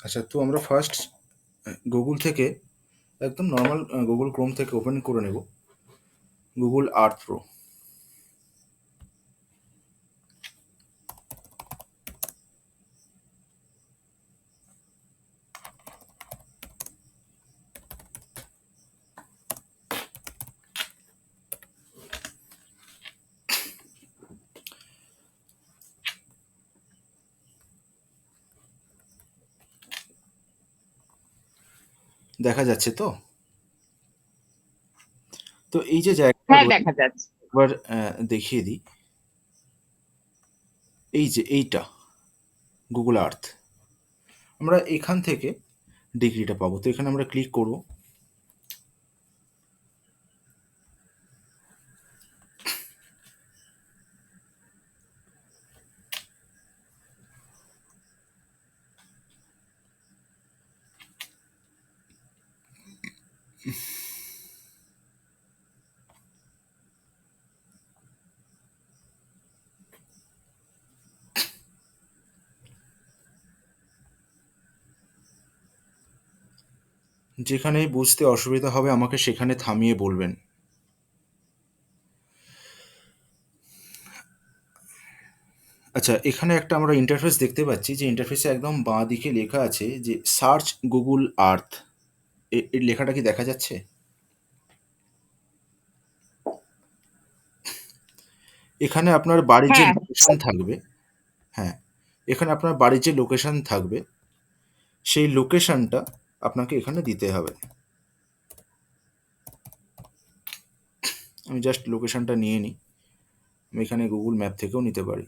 আচ্ছা, তো আমরা ফার্স্ট গুগল থেকে একদম নর্মাল গুগল ক্রোম থেকে ওপেন করে নেব গুগল আর্থ প্রো। দেখা যাচ্ছে তো? তো এই যে জায়গাটা হ্যাঁ, রয়েছে, দেখা যাচ্ছে। একবার দেখিয়ে দিই। এই যে এইটা গুগল আর্থ, আমরা এখান থেকে ডিগ্রিটা পাবো। তো এখানে আমরা ক্লিক করব। যেখানে বুঝতে অসুবিধা হবে আমাকে সেখানে থামিয়ে বলবেন। আচ্ছা, এখানে একটা আমরা ইন্টারফেস দেখতে পাচ্ছি, যে ইন্টারফেসে একদম বাঁ দিকে লেখা আছে যে সার্চ গুগল আর্থ। এর লেখাটা কি দেখা যাচ্ছে? এখানে আপনার বাড়ির যে হ্যাঁ। লোকেশন থাকবে, হ্যাঁ, এখানে আপনার বাড়ির যে লোকেশন থাকবে সেই লোকেশনটা আপনাকে এখানে দিতে হবে। আমি জাস্ট লোকেশনটা নিয়ে নিই। আমি এখানে গুগল ম্যাপ থেকেও নিতে পারি।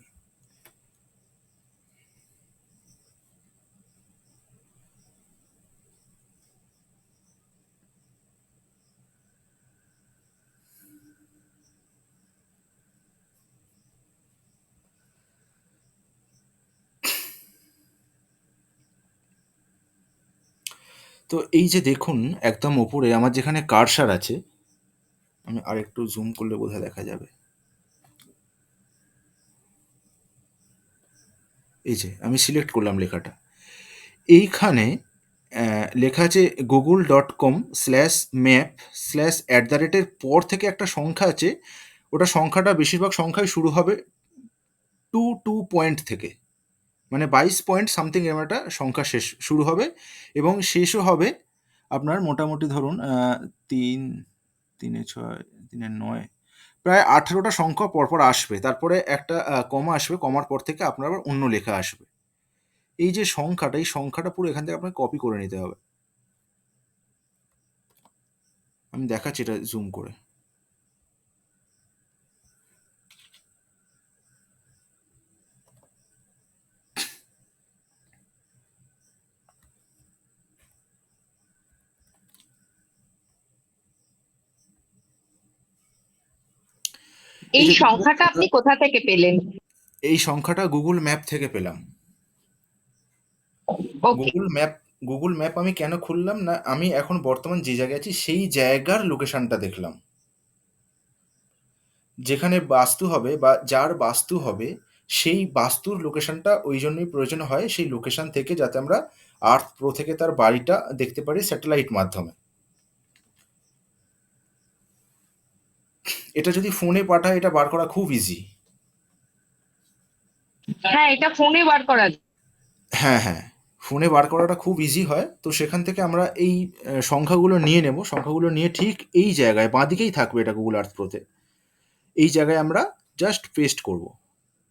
তো এই যে দেখুন, একদম ওপরে আমার যেখানে কার্সার আছে, আমি আরেকটু জুম করলে বোধহয় দেখা যাবে। এই যে আমি সিলেক্ট করলাম লেখাটা, এইখানে লেখা আছে google.com/map/@এর পর থেকে একটা সংখ্যা আছে। ওটা সংখ্যাটা বেশিরভাগ সংখ্যায় শুরু হবে 2 পয়েন্ট থেকে, মানে 22 পয়েন্ট সামথিং এরকম একটা সংখ্যা শেষ শুরু হবে, এবং শেষও হবে আপনার মোটামুটি ধরুন 3, 3-6, 3-9, প্রায় 18টা সংখ্যা পরপর আসবে। তারপরে একটা কমা আসবে, কমার পর থেকে আপনার আবার অন্য লেখা আসবে। এই যে সংখ্যাটা, এই সংখ্যাটা পুরো এখান থেকে আপনাকে কপি করে নিতে হবে। আমি দেখাচ্ছি এটা জুম করে। এই এই যে দেখুন, সংখ্যাটা আপনি কোথা থেকে পেলেন? এই সংখ্যাটা গুগল ম্যাপ থেকে পেলাম। ওকে। গুগল ম্যাপ, গুগল ম্যাপ আমি কেন খুললাম না, আমি এখন বর্তমান যে জায়গায় আছি সেই জায়গার লোকেশনটা দেখলাম। যেখানে বাস্তু হবে বা যার বাস্তু হবে সেই বাস্তুর লোকেশনটা ওই জন্যই প্রয়োজন হয়, সেই লোকেশন থেকে যাতে আমরা আর্থ প্রো থেকে তার বাড়িটা দেখতে পারি স্যাটেলাইট মাধ্যমে। এটা যদি ফোনে পাঠায়, এটা বার করা খুব ইজি। হ্যাঁ, এটা ফোনে বার করা যায়। হ্যাঁ, হ্যাঁ। ফোনে বার করাটা খুব ইজি হয়। তো সেখান থেকে আমরা এই সংখ্যাগুলো নিয়ে নেব। সংখ্যাগুলো নিয়ে ঠিক এই জায়গায় বাঁদিকেই থাকবে এটা গুগল আর্থ প্রোতে। এই জায়গায় আমরা জাস্ট পেস্ট করব।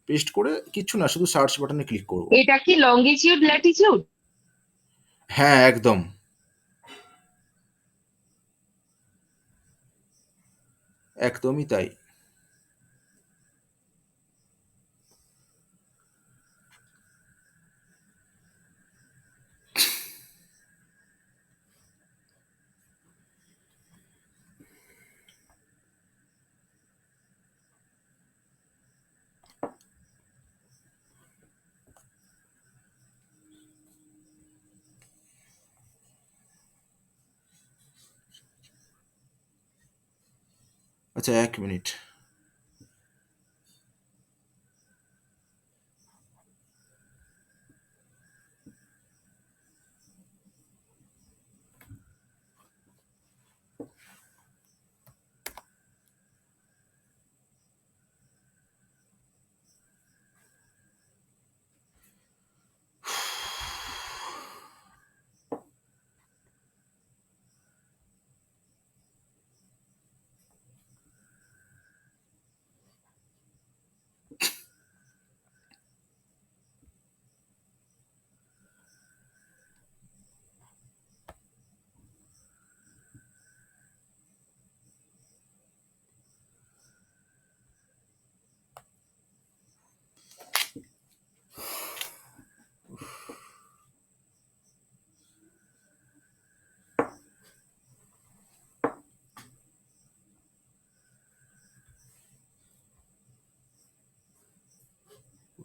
পেস্ট করে কিচ্ছু না, শুধু সার্চ বাটনে ক্লিক করব। এটা কি লঙ্গিটিউড ল্যাটিটিউড? হ্যাঁ, একদম। একদমই তাই। আচ্ছা, ১ মিনিট।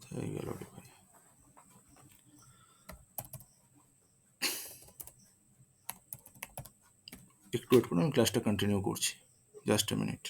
কোথায় গেল রে ভাই? একটু ওয়েট করুন, আমি ক্লাসটা কন্টিনিউ করছি, জাস্ট এ মিনিট।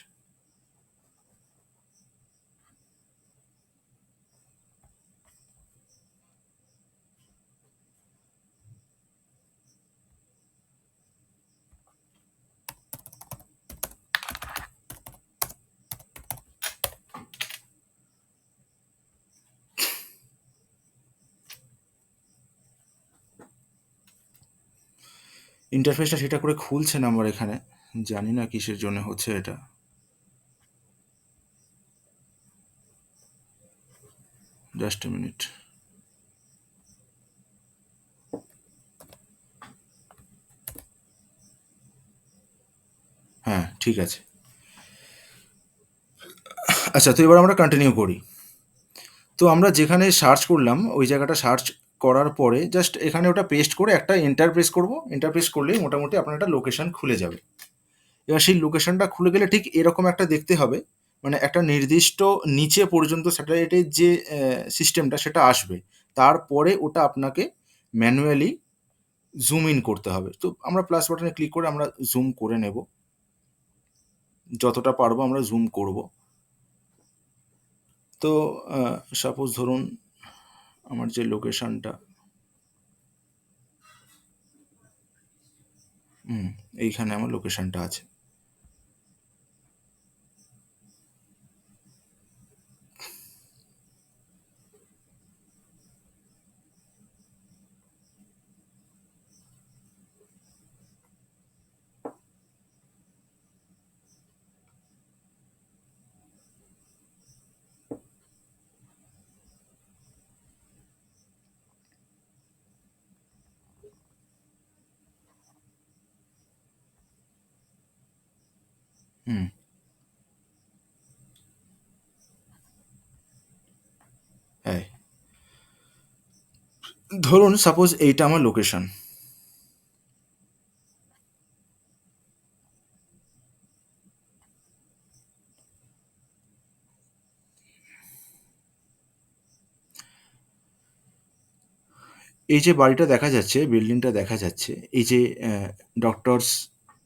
ইন্টারফেসটা সেটা করে খুলছে না আমার এখানে, জানি না কিসের জন্য হচ্ছে এটা। Just a minute. হ্যাঁ, ঠিক আছে। আচ্ছা, তো এবার আমরা কন্টিনিউ করি। তো আমরা যেখানে সার্চ করলাম ওই জায়গাটা সার্চ করার পরে জাস্ট এখানে ওটা পেস্ট করে একটা এন্টার প্রেস করবো। এন্টার প্রেস করলেই মোটামুটি আপনার একটা লোকেশন খুলে যাবে। এবার সেই লোকেশনটা খুলে গেলে ঠিক এরকম একটা দেখতে হবে, মানে একটা নির্দিষ্ট নিচে পর্যন্ত স্যাটেলাইটের যে সিস্টেমটা সেটা আসবে। তারপরে ওটা আপনাকে ম্যানুয়ালি জুম ইন করতে হবে। তো আমরা প্লাস বাটনে ক্লিক করে আমরা জুম করে নেব, যতটা পারবো আমরা জুম করব। তো সাপোজ ধরুন আমার যে লোকেশনটা, এইখানে আমার লোকেশনটা আছে। হুম, হ্যাঁ, ধরুন সাপোজ এইটা আমার লোকেশন। এই যে বাড়িটা দেখা যাচ্ছে, বিল্ডিংটা দেখা যাচ্ছে, এই যে ডক্টরস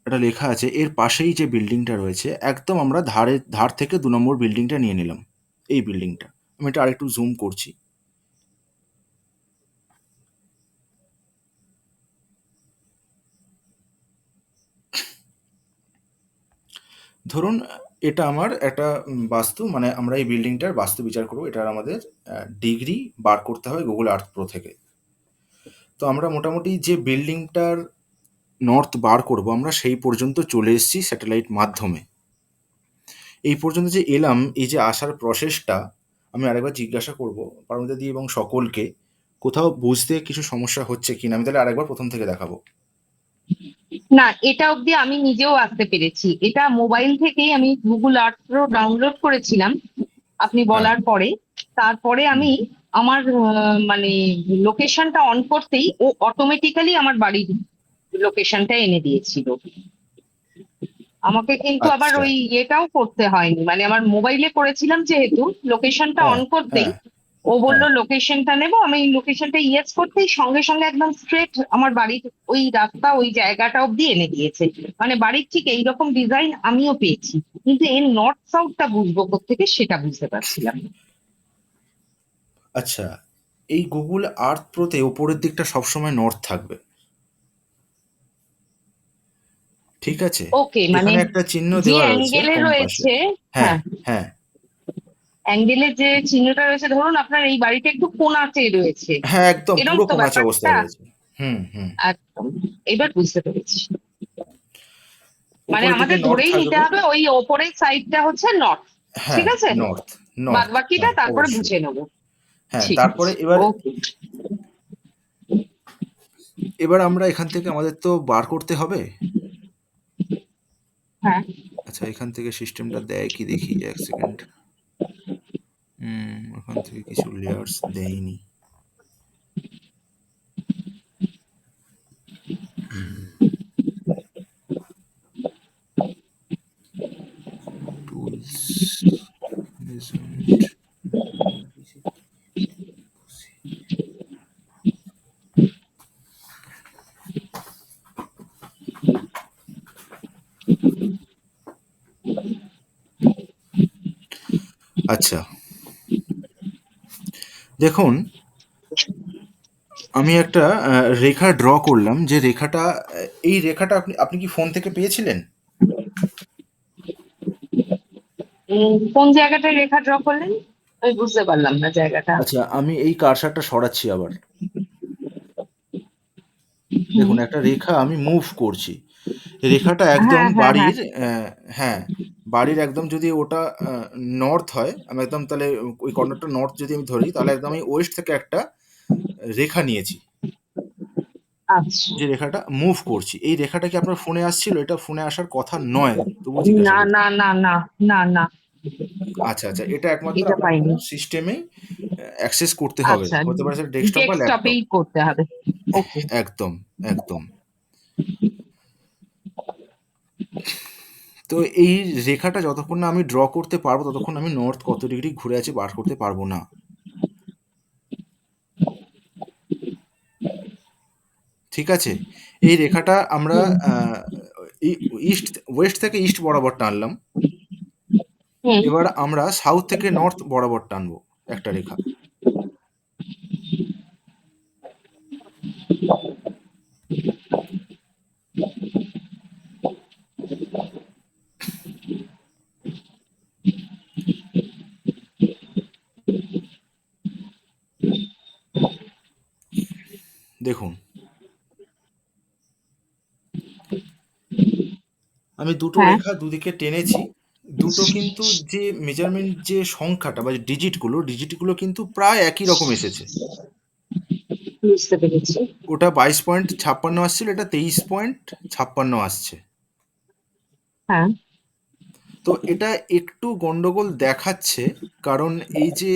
এটা লেখা আছে, এর পাশেই যে বিল্ডিংটা রয়েছে একদম আমরা ধার থেকে ২ নম্বর বিল্ডিংটা নিয়ে নিলাম। এই বিল্ডিংটা। আমি এটা আরেকটু জুম করছি। ধরুন এটা আমার একটা বাস্তু, মানে আমরা এই বিল্ডিংটার বাস্তু বিচার করব। এটার আমাদের ডিগ্রি বার করতে হবে গুগল আর্থ প্রো থেকে। তো আমরা মোটামুটি যে বিল্ডিংটার নর্থ বার করব আমরা সেই পর্যন্ত চলে এসেছি স্যাটেলাইট মাধ্যমে। এই পর্যন্ত যে এলাম, এই যে আসার প্রসেসটা আমি আরেকবার জিজ্ঞাসা করব পারমিতাদি এবং সকলকে, কোথাও বুঝতে কিছু সমস্যা হচ্ছে কিনা। আমি তাহলে আরেকবার প্রথম থেকে দেখাবো। না, এটা অবধি আমি নিজেও আসতে পেরেছি। এটা মোবাইল থেকেই আমি গুগল আর্থ প্রো ডাউনলোড করেছিলাম আপনি হ্যাঁ। বলার পরে। তারপরে হুম। আমি আমার মানে লোকেশনটা অন করতেই ও অটোমেটিক্যালি আমার বাড়ির লোকেশনটা এনে দিয়েছিল। আমাকে কিন্তু আবার আচ্ছা। ওই ইয়েটাও করতে হয়নি, মানে আমার মোবাইলে করেছিলাম যেহেতু, লোকেশনটা হ্যাঁ, অন করতেই হ্যাঁ, ও বললো হ্যাঁ। লোকেশনটা নেবো। আমি লোকেশনটা ইয়েস করতেই সঙ্গে সঙ্গে একদম স্ট্রেট আমার বাড়ির ওই রাস্তা ওই জায়গাটা অব্দি এনে দিয়েছে। মানে বাড়ির ঠিক এইরকম ডিজাইন আমিও পেয়েছি, কিন্তু এর নর্থ সাউথটা বুঝবো কোত্থেকে সেটা বুঝতে পারছিলাম না। আচ্ছা, এই গুগল আর্থ প্রোতে ওপরের দিকটা সবসময় নর্থ থাকবে। ঠিক আছে? ওকে, মানে এখানে একটা চিহ্ন যে দেওয়া রয়েছে অ্যাঙ্গেলে কম্পাসে। রয়েছে, হ্যাঁ, হ্যাঁ, হ্যাঁ, অ্যাঙ্গেলের যে চিহ্নটা রয়েছে, ধরুন আপনার এই বাড়িটা একটু কোণাতে রয়েছে, হ্যাঁ, একদম এরকম পুরো তো কোণাচে ব্যাপারটা। অবস্থায় রয়েছে। হুম, হুম। একদম, এবার বুঝতে পেরেছি। মানে উপরের দিকে আমাদের নর্থ ধরেই নিতে থাকবে। হবে ওই ওপরের সাইডটা হচ্ছে নর্থ। ঠিক হ্যাঁ, আছে, নর্থ, বাদ নর্থ। বাকিটা হ্যাঁ, তারপরে অবশ্যই। বুঝে নেবো। হ্যাঁ, ঠিক তারপরে আছে, এবার ওকে। এবার আমরা এখান থেকে আমাদের তো বার করতে হবে। হ্যাঁ, আচ্ছা, এখান থেকে সিস্টেমটা দেয় কি দেখি, ১ সেকেন্ড। ওখান থেকে কিছু লেয়ার্স দেয়নি। Tools, measurement. আচ্ছা, দেখুন আমি একটা রেখা ড্র করলাম, যে রেখাটা এই রেখাটা আপনি আপনি কি ফোন থেকে পেয়েছিলেন? কোন জায়গাটায় রেখা ড্র করলেন? আমি বুঝতে পারলাম না জায়গাটা। আচ্ছা, আমি এই কার্সারটা সরাচ্ছি আবার। হুম। দেখুন একটা রেখা আমি মুভ করছি। রেখাটা একদম হ্যাঁ, হ্যাঁ, হ্যাঁ। বাড়ির হ্যাঁ, বাড়ির একদম যদি ওটা নর্থ হয়, আমি একদম তাহলে ওই কর্নারটা নর্থ যদি আমি ধরি, তাহলে একদম আমি ওয়েস্ট থেকে একটা রেখা নিয়েছি। আচ্ছা। যে রেখাটা মুভ করছি। এই রেখাটা কি আপনার ফোনে আসছিল? এটা ফোনে আসার কথা নয়, তবুও জিজ্ঞাসা না, করছি। না, না, না, না, না, আচ্ছা, আচ্ছা। এটা একমাত্র এটা আপনার কোনো পাইনি। সিস্টেমেই অ্যাক্সেস করতে হবে। আচ্ছা, হতে পারে সেটা ডেস্কটপ বা ল্যাপটপ। ডেস্কটপেই করতে হবে। ওকে। একদম, একদম। তো এই রেখাটা যতক্ষণ না আমি ড্র করতে পারবো, ততক্ষণ আমি নর্থ কত ডিগ্রি ঘুরে আছে বার করতে পারবো না। ঠিক আছে? এই রেখাটা আমরা হুম, আ ই ইস্ট ওয়েস্ট থেকে ইস্ট বরাবর টানলাম। হুম। এবার আমরা সাউথ থেকে নর্থ বরাবর টানবো একটা রেখা। দেখুন, আমি দুটো হ্যাঁ, রেখা দুদিকে টেনেছি। দুটো কিন্তু যে মেজারমেন্ট যে সংখ্যাটা বা ডিজিটগুলো কিন্তু প্রায় একই রকম এসেছে। বুঝতে পেরেছি। ওটা 22.56 আসছিল, এটা 23.56 আসছে। হ্যাঁ, তো এটা একটু গন্ডগোল দেখাচ্ছে, কারণ এই যে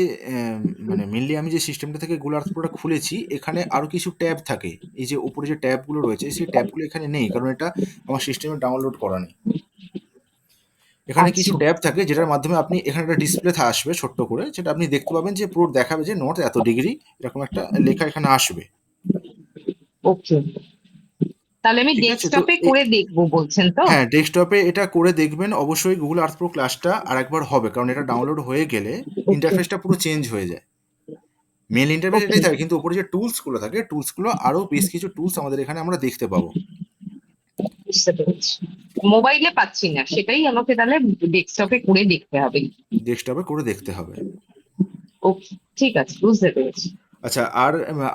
মানে মেইনলি আমি যে সিস্টেমটা থেকে Google Earth Pro খুলেছি, এখানে আরো কিছু ট্যাব থাকে। এই যে উপরে যে ট্যাবগুলো রয়েছে, সেই ট্যাবগুলো এখানে নেই। কারণ এটা আমার সিস্টেমে ডাউনলোড করা নেই। এখানে কিছু আচ্ছা। ট্যাব থাকে যেটার মাধ্যমে আপনি এখানে একটা ডিসপ্লে আসবে ছোট্ট করে, যেটা আপনি দেখতে পাবেন যে পুরো দেখাবে যে নর্থ এত ডিগ্রি, এরকম একটা লেখা এখানে আসবে। ওকে। তাহলে আমি ঠিক আছে? তো ডেস্কটপে করে দেখবো বলছেন তো? হ্যাঁ, ডেস্কটপে এটা করে দেখবেন। অবশ্যই Google Earth Pro ক্লাসটা আরেকবার হবে। কারণ এটা ডাউনলোড হয়ে গেলে ওকে, ইন্টারফেসটা পুরো চেঞ্জ হয়ে যায়। মেইন ইন্টারফেস ওকে। এটাই থাকে, কিন্তু উপরে যে টুলস গুলো থাকে, টুলস গুলো আরো বেশ কিছু টুলস আমাদের এখানে আমরা দেখতে পাবো। বুঝতে পেরেছি। মোবাইলে পাচ্ছি না, সেটাই আমাকে তাহলে ডেস্কটপে করে দেখতে হবে। ডেস্কটপে করে দেখতে হবে। ওকে, ঠিক আছে, বুঝতে পেরেছি। আচ্ছা,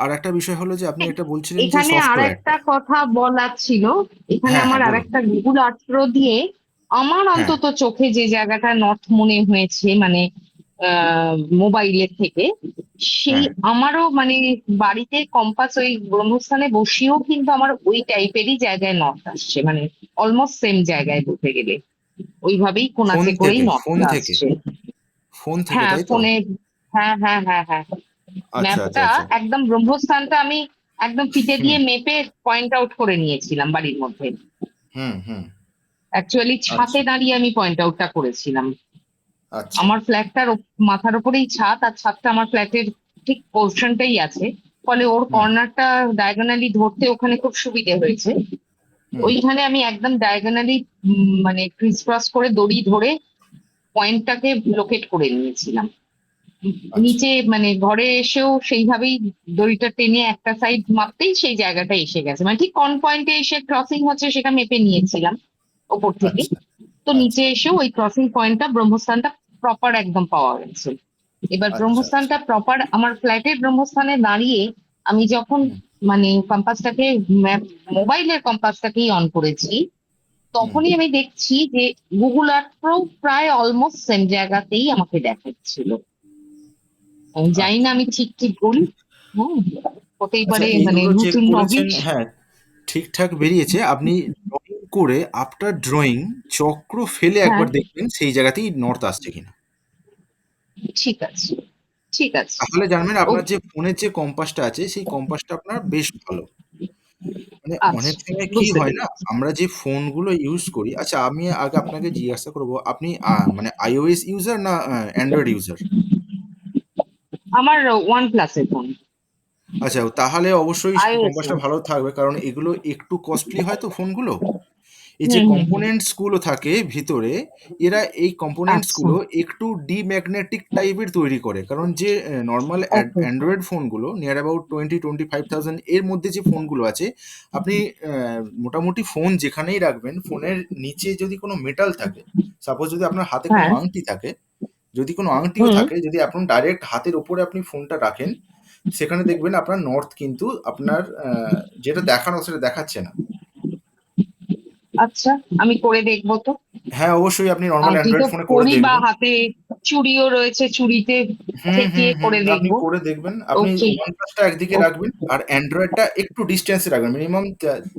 আর একটা বিষয় হলো যে আপনি এটা বলছিলেন যে এখানে আর একটা সফটওয়্যারটা। কথা বলার ছিল। এখানে হ্যাঁ, আমার হ্যাঁ, আর বলুন। একটা গুগল আর্ট প্রো দিয়ে আমার হ্যাঁ, অন্তত চোখে যে জায়গাটা নর্থ মনে হয়েছে, মানে মোবাইলের থেকে, সেই হ্যাঁ। আমারও মানে বাড়িতে কম্পাস ওই ব্রহ্মস্থানে বসিয়েও কিন্তু আমার ওই টাইপেরই জায়গায় নর্থ আসছে, মানে অলমোস্ট সেম জায়গায় বলতে গেলে ওইভাবেই ফোন কোণাতে করেই থেকে, ফোন নর্থটা থেকে, আসছে। ফোন থেকে, হ্যাঁ, তাই তো? ফোনে। হ্যাঁ, হ্যাঁ, হ্যাঁ, হ্যাঁ। আচ্ছা, আচ্ছা, ম্যাপটা আচ্ছা। একদম ব্রহ্মস্থানটা আমি একদম ফিতে হুম, দিয়ে মেপে পয়েন্ট আউট করে নিয়েছিলাম বাড়ির মধ্যে। হুম, হুম। অ্যাকচুয়ালি ছাদে আচ্ছা, দাঁড়িয়ে আমি পয়েন্ট আউটটা করেছিলাম। আচ্ছা। আমার ফ্ল্যাটটার মাথার উপরেই ছাদ, আর ছাদটা আমার ফ্ল্যাটের ঠিক পোর্শনটাই আছে। ফলে ওর হুম, কর্নারটা ডায়াগোনালি ধরতে ওখানে খুব সুবিধে হয়েছে। হুম। ওইখানে আমি একদম ডায়াগোনালি মানে ক্রিস ক্রস করে দড়ি ধরে পয়েন্টটাকে লোকেট করে নিয়েছিলাম। আচ্ছা, নিচে মানে ঘরে এসেও সেইভাবেই দড়িটা টেনে একটা সাইড মাপতেই সেই জায়গাটা এসে গেছে, মানে ঠিক কোন পয়েন্টে এসে ক্রসিং হচ্ছে সেটা মেপে নিয়েছিলাম ওপর থেকে। আচ্ছা, তো নিচে আচ্ছা, এসেও ওই ক্রসিং পয়েন্টটা ব্রহ্মস্থানটা প্রপার একদম পাওয়া গেছে। এবার আচ্ছা, আচ্ছা। ব্রহ্মস্থানটা প্রপার আমার ফ্ল্যাটের ব্রহ্মস্থানে দাঁড়িয়ে আমি যখন হুম, মানে কম্পাসটাকে মোবাইলের কম্পাসটাকেই অন করেছি, হুম। তখনই আমি দেখছি যে গুগল আর্থ প্রো প্রায় অলমোস্ট সেম জায়গাতেই আমাকে দেখাচ্ছিল। আমি জানি না আচ্ছা। আমি ঠিক ঠিক বলি। হুম, হতেই আচ্ছা, পারে, মানে এইগুলো চেক নতুন করেছেন, নভিস। হ্যাঁ, ঠিকঠাক বেরিয়েছে। আপনি ড্রইং করে আফটার ড্রইং চক্র ফেলে হ্যাঁ, একবার দেখবেন সেই জায়গাতেই নর্থ আসছে কিনা। ঠিক আছে, ঠিক আছে। তাহলে জানবেন আপনার ওকে। যে ফোনের যে কম্পাসটা আছে, সেই কম্পাসটা আপনার বেশ ভালো। মানে আচ্ছা, অনেক সময় কি বুঝতে হয় না, পেরেছি। আমরা যে ফোনগুলো ইউজ করি, আচ্ছা আমি আগে আপনাকে জিজ্ঞাসা করব, আপনি মানে iOS ইউজার না অ্যান্ড্রয়েড ইউজার? আমার ওয়ান প্লাসের ফোন। আচ্ছা, তাহলে অবশ্যই আইওএস কম্পাসটা না। ভালো থাকবে, কারণ এগুলো একটু কস্টলি হয় তো ফোনগুলো। এই যে হুম হুম হুম। কম্পোনেন্টস গুলো থাকে ভিতরে, এরা এই কম্পোনেন্টস আচ্ছা। গুলো একটু ডিম্যাগনেটিক টাইপের তৈরি করে। কারণ যে নরমাল ওকে। অ্যান্ড্রয়েড ফোনগুলো নিয়ার অ্যাবাউট 20-25,000 এর মধ্যে যে ফোনগুলো আছে, আপনি মোটামুটি ফোন যেখানেই রাখবেন, ফোনের নিচে যদি কোনো মেটাল থাকে, সাপোজ যদি আপনার হাতে কোনো হ্যাঁ। আংটি থাকে, যদি কোনো আংটিও হুম। থাকে, যদি আপনি ডাইরেক্ট হাতের ওপরে আপনি ফোনটা রাখেন, সেখানে দেখবেন আপনার নর্থ কিন্তু আপনার যেটা দেখানো সেটা দেখাচ্ছে না। আচ্ছা, আমি করে দেখবো তো। হ্যাঁ, অবশ্যই আপনি নরমাল আংটি তো অ্যান্ড্রয়েড ফোনে করে পরি, বা দেখবেন। হাতে চুড়িও রয়েছে, চুড়িতে হুম, হুম, ঠেকিয়ে হুম। করে আপনি দেখবো। করে দেখবেন। আপনি ওকে। OnePlus টা একদিকে ওকে। রাখবেন আর অ্যান্ড্রয়েডটা একটু ডিসট্যান্সে রাখবেন। মিনিমাম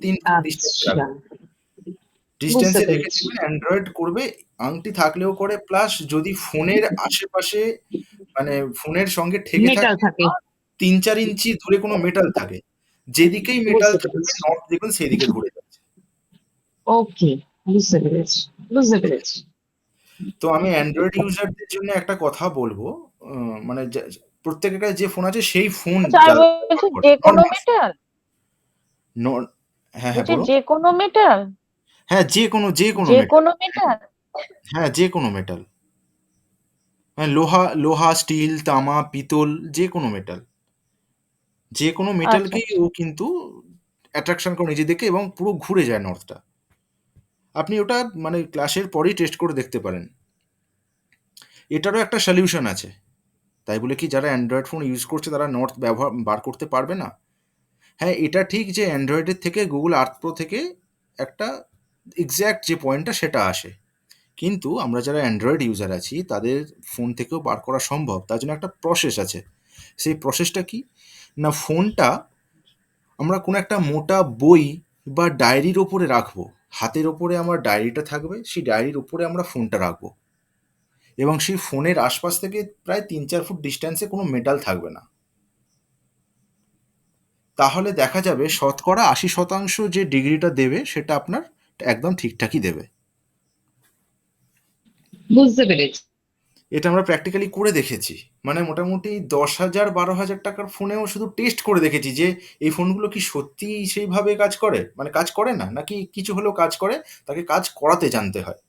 ৩ ফুট ডিসট্যান্সে আচ্ছা, রাখবেন। বুঝতে ডিসট্যান্সে রেখে পেরেছি। দেখবেন অ্যান্ড্রয়েড করবে, আংটি থাকলেও করে, প্লাস যদি ফোনের আশেপাশে মানে ফোনের সঙ্গে ঠেকে মেটাল থাকে থাকে। বা ৩-৪ ইঞ্চি দূরে কোনো মেটাল থাকে, যেদিকেই মেটাল বুঝতে থাকবে পেরেছি। নর্থ দেখবেন সেদিকে ঘুরে যাচ্ছে। ওকে, বুঝতে পেরেছি। বুঝতে ঠিক আছে? পেরেছি। তো আমি অ্যান্ড্রয়েড ইউজারদের জন্য একটা কথা বলবো, মানে প্রত্যেকের কাছে যে ফোন আছে সেই ফোন আচ্ছা, আর যারা ব্যবহার বলছি করে যে কোনো নরমাল ফোন। মেটাল, হ্যাঁ, হ্যাঁ, বলছি বলুন। যে কোনো মেটাল, হ্যাঁ, যেকোনো যে মেটাল। কোনো মেটাল। হ্যাঁ, যেকোনো মেটাল। মানে লোহা, স্টিল, তামা, পিতল, যেকোনো মেটাল। যেকোনো আচ্ছা মেটালকেই আচ্ছা। ও কিন্তু অ্যাট্রাকশন করে নিজের দিকে এবং পুরো ঘুরে যায় নর্থটা। আপনি ওটা মানে ক্লাসের পরেই টেস্ট করে দেখতে পারেন। এটারও একটা সলিউশন আছে। তাই বলে কি যারা অ্যান্ড্রয়েড ফোন ইউজ করছে তারা নর্থ বার করতে পারবে না? হ্যাঁ, এটা ঠিক যে অ্যান্ড্রয়েডের থেকে Google Earth Pro থেকে একটা এক্সাক্ট যে পয়েন্টটা সেটা আসে। কিন্তু আমরা যারা অ্যান্ড্রয়েড ইউজার আছি তাদের ফোন থেকেও বার করা সম্ভব। তার জন্য একটা প্রসেস আছে। সেই প্রসেসটা কি? না, ফোনটা আমরা কোনো একটা মোটা বই বা ডায়েরির ওপরে রাখবো। হাতের ওপরে আমার ডায়েরিটা থাকবে, সেই ডায়েরির উপরে আমরা ফোনটা রাখবো এবং সেই ফোনের আশপাশ থেকে প্রায় ৩-৪ ফুট ডিসট্যান্সে কোনো মেটাল থাকবে না। তাহলে দেখা যাবে শতকরা ৮০% যে ডিগ্রিটা দেবে সেটা আপনার একদম ঠিকঠাকই দেবে। বুঝতে পেরেছি। এটা আমরা প্র্যাকটিক্যালি করে দেখেছি। মানে মোটামুটি ১০,০০০ ১২,০০০ টাকার ফোনেও শুধু টেস্ট করে দেখেছি যে এই ফোনগুলো কি সত্যিই সেইভাবে কাজ করে? মানে কাজ করে না? নাকি কিছু হলেও কাজ করে, তাকে কাজ করাতে জানতে হয়।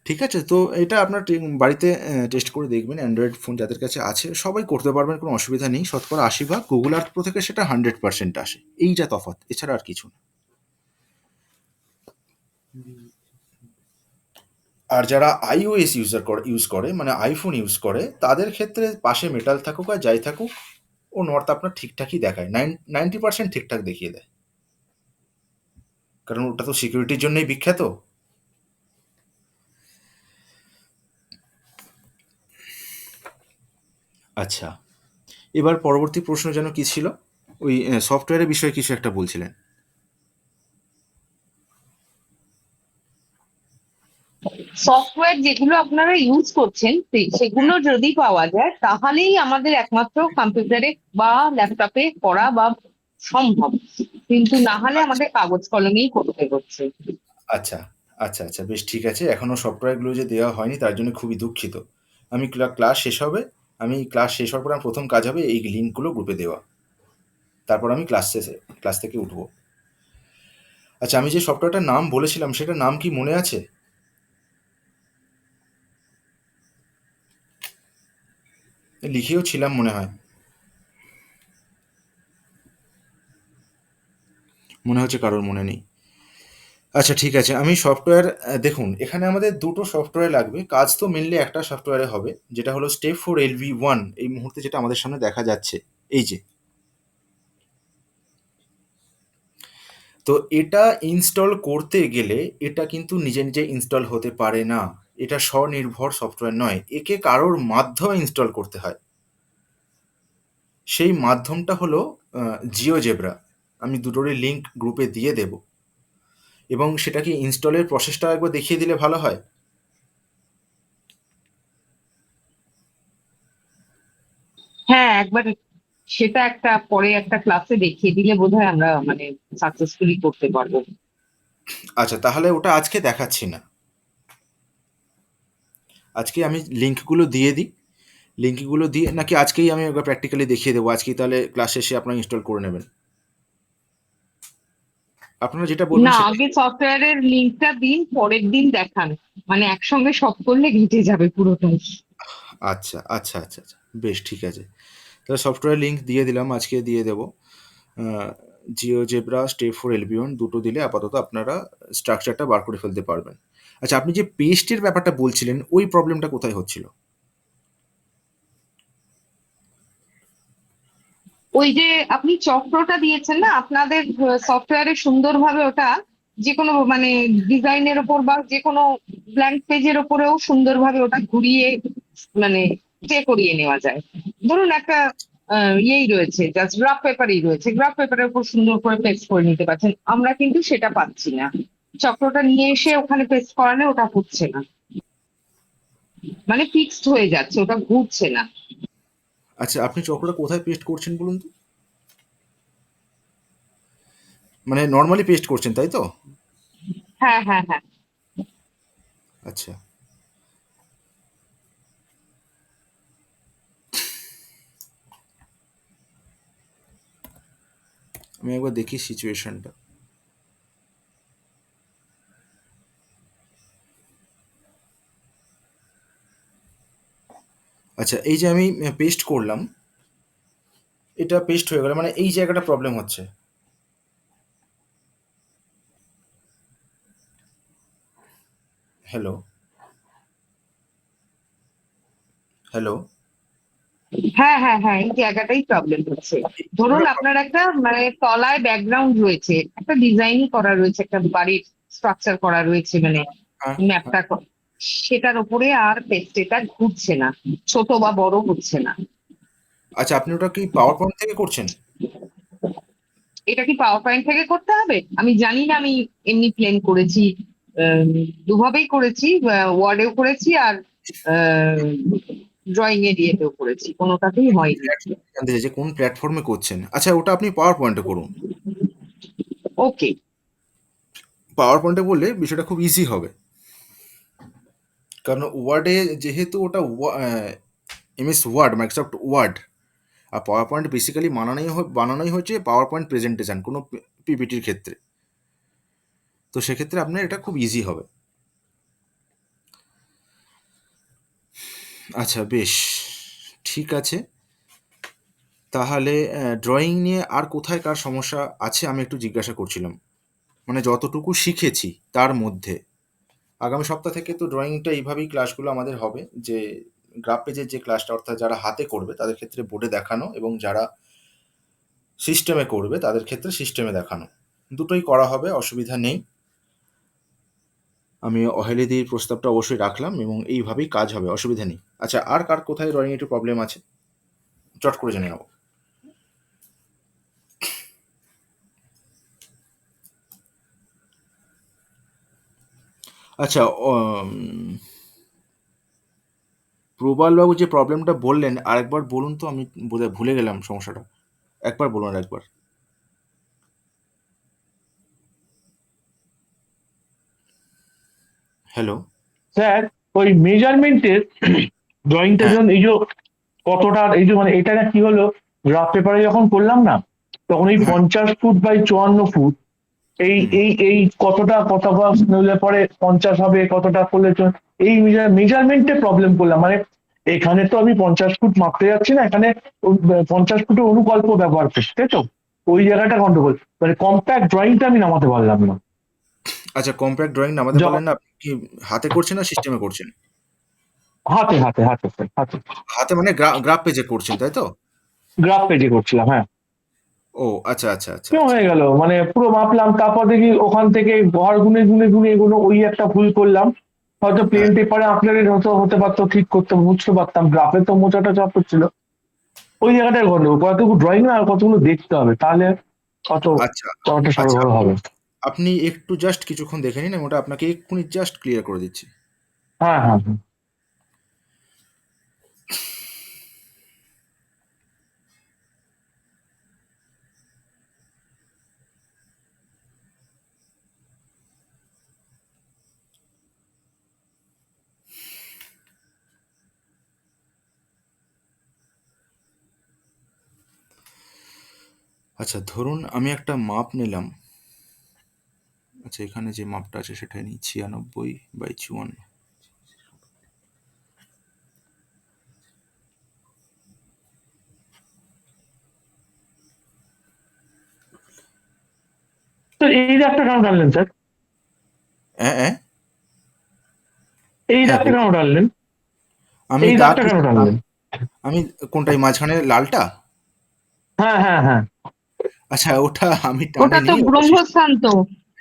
ঠিক আছে? তো এটা আপনার বাড়িতে টেস্ট করে দেখবেন। অ্যান্ড্রয়েড ফোন যাদের কাছে আছে সবাই করতে পারবেন, কোনো অসুবিধা নেই। শতকরা ৮০ ভাগ Google Earth Pro থেকে সেটা 100% আসে। এই যা তফাৎ, এছাড়া আর কিছু না। আর যারা iOS ইউজ করে মানে iPhone ইউজ করে, তাদের ক্ষেত্রে পাশে মেটাল থাকুক আর যাই থাকুক, ও নর্থ আপনার ঠিকঠাকই দেখায়। 90% ঠিকঠাক দেখিয়ে দেয়। কারণ ওটা তো সিকিউরিটির জন্যই বিখ্যাত। আচ্ছা, এবার পরবর্তী প্রশ্ন যেন কি ছিল? ওই সফটওয়্যারের বিষয়ে কিছু একটা বলছিলেন। সফটওয়্যার যেগুলো আপনারা ইউজ করছেন সেগুলো যদি পাওয়া যায় তাহলেই আমাদের একমাত্র কম্পিউটারে বা ল্যাপটপে করা বা সম্ভব, কিন্তু না হলে আমাদের কাগজ কলমেই করতে হচ্ছে। আচ্ছা, আচ্ছা, বেশ ঠিক আছে। এখনো সফটওয়্যারগুলো যে দেওয়া হয়নি তার জন্য খুবই দুঃখিত। আমি ক্লাস শেষ হবে, আমি ক্লাস শেষ হওয়ার পরে আমার ১ম কাজ হবে এই লিঙ্কগুলো গ্রুপে দেওয়া। তারপর আমি ক্লাস থেকে উঠবো। আচ্ছা, আমি যে সফটওয়্যারটার নাম বলেছিলাম সেটার নাম কি মনে আছে? লিখেও ছিলাম মনে হয়। মনে হচ্ছে কারোর মনে নেই। আচ্ছা, ঠিক আছে। আমি সফটওয়্যার দেখুন এখানে আমাদের ২ টো সফটওয়্যার লাগবে। কাজ তো মেইনলি একটা সফটওয়্যারে হবে। যেটা হলো Step 4 LV1, এই মুহূর্তে যেটা আমাদের সামনে দেখা যাচ্ছে। এই যে। তো এটা ইনস্টল করতে গেলে এটা কিন্তু নিজে ইনস্টল হতে পারে না। এটা স্বনির্ভর সফটওয়্যার নয়। একে কারোর মাধ্যমে ইনস্টল করতে হয়। সেই মাধ্যমটা হলো GeoGebra। আমি দুটোরই লিংক গ্রুপে দিয়ে দেব। এবং সেটা কি ইনস্টলের প্রসেসটাও একবার দেখিয়ে দিলে ভালো হয়? হ্যাঁ, একবার সেটা একটা পরে একটা ক্লাসে দেখিয়ে দিলে বোধহয় আমরা মানে সাকসেসফুলি করতে পারবো। আচ্ছা, তাহলে ওটা আজকে দেখাচ্ছি না। আজকে আমি লিংকগুলো দিয়ে দিই। লিংকগুলো দিয়ে নাকি আজকেই আমি একবার প্র্যাকটিক্যালি দেখিয়ে দেবো? আজকেই তাহলে ক্লাস শেষে আপনারা ইনস্টল করে নেবেন? আপনারা যেটা বলবেন না, সেটাই। আগে সফটওয়্যারের লিঙ্কটা দিন, পরের দিন দেখান। মানে একসঙ্গে সব করলে ঘেঁটে যাবে পুরোটাই। আচ্ছা, আচ্ছা, আচ্ছা, আচ্ছা। বেশ ঠিক আছে। তাহলে সফটওয়্যার লিংক দিয়ে দিলাম, আজকে দিয়ে দেবো। আ GeoGebra, Step 4 Albion দুটো দিলে আপাতত আপনারা স্ট্রাকচারটা বার করে ফেলতে পারবেন। আচ্ছা, আপনি যে পেস্টের ব্যাপারটা বলছিলেন, ওই প্রবলেমটা কোথায় হচ্ছিল? ওই যে আপনি চক্রটা দিয়েছেন না আপনাদের সফটওয়্যারে, সুন্দরভাবে ওটা যে কোনো মানে ডিজাইনের ওপর বা যে কোনো ব্ল্যাঙ্ক পেজের ওপরেও সুন্দরভাবে ওটা ঘুরিয়ে মানে করিয়ে নেওয়া যায়। ধরুন একটা ইয়েই রয়েছে, জাস্ট গ্রাফ পেপারই রয়েছে, গ্রাফ পেপারের উপর সুন্দর করে পেস্ট করে নিতে পারছেন। আমরা কিন্তু সেটা পাচ্ছি না। চক্রটা নিয়ে এসে ওখানে পেস্ট করালে ওটা হচ্ছে না, মানে ফিক্সড হয়ে যাচ্ছে, ওটা ঘুরছে না। আচ্ছা, আপনি চক্রটা কোথায় পেস্ট করছেন বলুন তো? মানে নরমালি পেস্ট করছেন, তাই তো? হ্যাঁ, হ্যাঁ, হ্যাঁ। আচ্ছা। আমি একবার দেখি সিচুয়েশনটা। আচ্ছা, এই যে আমি পেস্ট করলাম, এটা পেস্ট হয়ে গেল। মানে এই জায়গাটা প্রবলেম হচ্ছে। হ্যালো? হ্যালো? হ্যাঁ, হ্যাঁ, হ্যাঁ, এই জায়গাটাই প্রবলেম হচ্ছে। এই ধরুন জায়গাটা আপনার প্রবলেম। একটা মানে তলায় ব্যাকগ্রাউন্ড রয়েছে, একটা ডিজাইনই করা রয়েছে, একটা বাড়ির স্ট্রাকচার করা রয়েছে, মানে হ্যাঁ, হ্যাঁ। ম্যাপটা, সেটার উপরে আর পেস্টেটা ঘুরছে না, ছোট বা বড় হচ্ছে না। আচ্ছা, আপনি ওটা কি পাওয়ার পয়েন্ট থেকে করছেন? এটা কি পাওয়ার পয়েন্ট থেকে করতে হবে? আমি জানি না, আমি এমনি প্লেন করেছি। আহ, দুভাবেই করেছি, ওয়ার্ডেও করেছি আর ড্রয়িং এ দিয়েও করেছি, কোনোটাতেই হয়নি। জানতে চাই যে কোন প্ল্যাটফর্মে করছেন। আচ্ছা, ওটা আপনি পাওয়ার পয়েন্টে করুন। ওকে। পাওয়ার পয়েন্টে করলে বিষয়টা খুব ইজি হবে। কারণ ওয়ার্ডে যেহেতু ওটা এমএস ওয়ার্ড, মাইক্রোসফট ওয়ার্ড, আর পাওয়ার পয়েন্ট বেসিক্যালি বানানোই হচ্ছে পাওয়ার পয়েন্ট প্রেজেন্টেশন কোনো পিপিটির ক্ষেত্রে। তো সেক্ষেত্রে আপনার এটা খুব ইজি হবে। আচ্ছা, বেশ ঠিক আছে। তাহলে ড্রয়িং নিয়ে আর কোথায় কার সমস্যা আছে আমি একটু জিজ্ঞাসা করছিলাম। মানে যতটুকু শিখেছি তার মধ্যে। আগামী সপ্তাহ থেকে তো ড্রয়িংটা এইভাবেই ক্লাসগুলো আমাদের হবে, যে গ্রাফ পেজের যে ক্লাসটা, অর্থাৎ যারা হাতে করবে তাদের ক্ষেত্রে বোর্ডে দেখানো, এবং যারা সিস্টেমে করবে তাদের ক্ষেত্রে সিস্টেমে দেখানো। দুটোই করা হবে, অসুবিধা নেই। আমি অহেলিদির প্রস্তাবটা অবশ্যই রাখলাম এবং এইভাবেই কাজ হবে, অসুবিধা নেই। আচ্ছা, আর কার কোথায় ড্রয়িং একটু প্রবলেম আছে? চট করে জেনে নেব। আচ্ছা, প্রবালবাবু যে প্রবলেমটা বললেন আরেকবার বলুন তো, আমি বোধহয় ভুলে গেলাম সমস্যাটা। একবার বলুন আরেকবার। হ্যালো? স্যার, ওই মেজারমেন্টের ড্রয়িংটা হ্যাঁ, যখন এই যে কতটা এই যে মানে এটা না কি হলো, গ্রাফ পেপারে যখন করলাম না, তখন এই হ্যাঁ, 50 ফুট বাই 54 ফুট, এই হুম। এই এই কতটা কতটা নইলে পরে 50 হবে, কতটা করলে এই মেজারমেন্টে প্রবলেম করলাম। মানে এখানে তো আমি 50 ফুট মাপতে যাচ্ছি না, এখানে 50 ফুটের অনুকল্প ব্যবহার করছি, তাই তো? ওই জায়গাটা গন্ডগোল, মানে কম্প্যাক্ট ড্রয়িংটা আমি নামাতে পারলাম না। আচ্ছা, কম্প্যাক্ট ড্রয়িং নামাতে পারলেন না, আপনি কি হাতে করছেন না সিস্টেমে করছেন? হাতে হাতে হাতে স্যার, হাতে। হাতে মানে গ্রাফ পেজে করছেন, তাই তো? গ্রাফ পেজে করছিলাম, হ্যাঁ। ও আচ্ছা, আচ্ছা, আচ্ছা, কেমন আচ্ছা। হয়ে গেল, মানে পুরো মাপলাম, তারপর দেখি ওখান থেকে ঘর গুনে গুনে গুনে এগুলো, ওই একটা ভুল করলাম। হয়তো প্লেন হ্যাঁ, পেপারে আঁকলে হয়তো হতে পারতো, ঠিক করতে বুঝতে পারতাম, গ্রাফে তো মোচাটা চাপ হচ্ছিল। ওই জায়গাটায় গন্ডগোল, কতগুলো ড্রয়িং না আর কতগুলো দেখতে হবে, তাহলে কত আচ্ছা, ব্যাপারটা আচ্ছা। সরগোল হবে। আপনি একটু জাস্ট কিছুক্ষণ দেখে নিন, আমি ওটা আপনাকে এক্ষুনি জাস্ট ক্লিয়ার করে দিচ্ছি। হ্যাঁ, হ্যাঁ, হ্যাঁ। আচ্ছা, ধরুন আমি একটা মাপ নিলাম। আচ্ছা, এখানে যে মাপটা আছে সেটাই নিই, 96/54। তো এই দাগটা কেন টানলেন স্যার? হ্যাঁ হ্যাঁ এই হ্যাঁ দাগটা বলুন। কেন টানলেন? আমি এই দাগ দাগটা কেন টানলেন? আমি কোনটাই মাঝখানে লালটা? হ্যাঁ হ্যাঁ হ্যাঁ। আচ্ছা, ওটা আমি ওটা তো টানিনি, ওটা ব্রহ্মস্থান তো।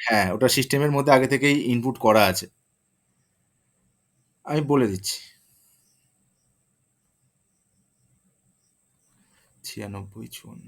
হ্যাঁ, ওটা সিস্টেমের মধ্যে আগে থেকেই ইনপুট করা আছে। আমি বলে দিচ্ছি, 96/54।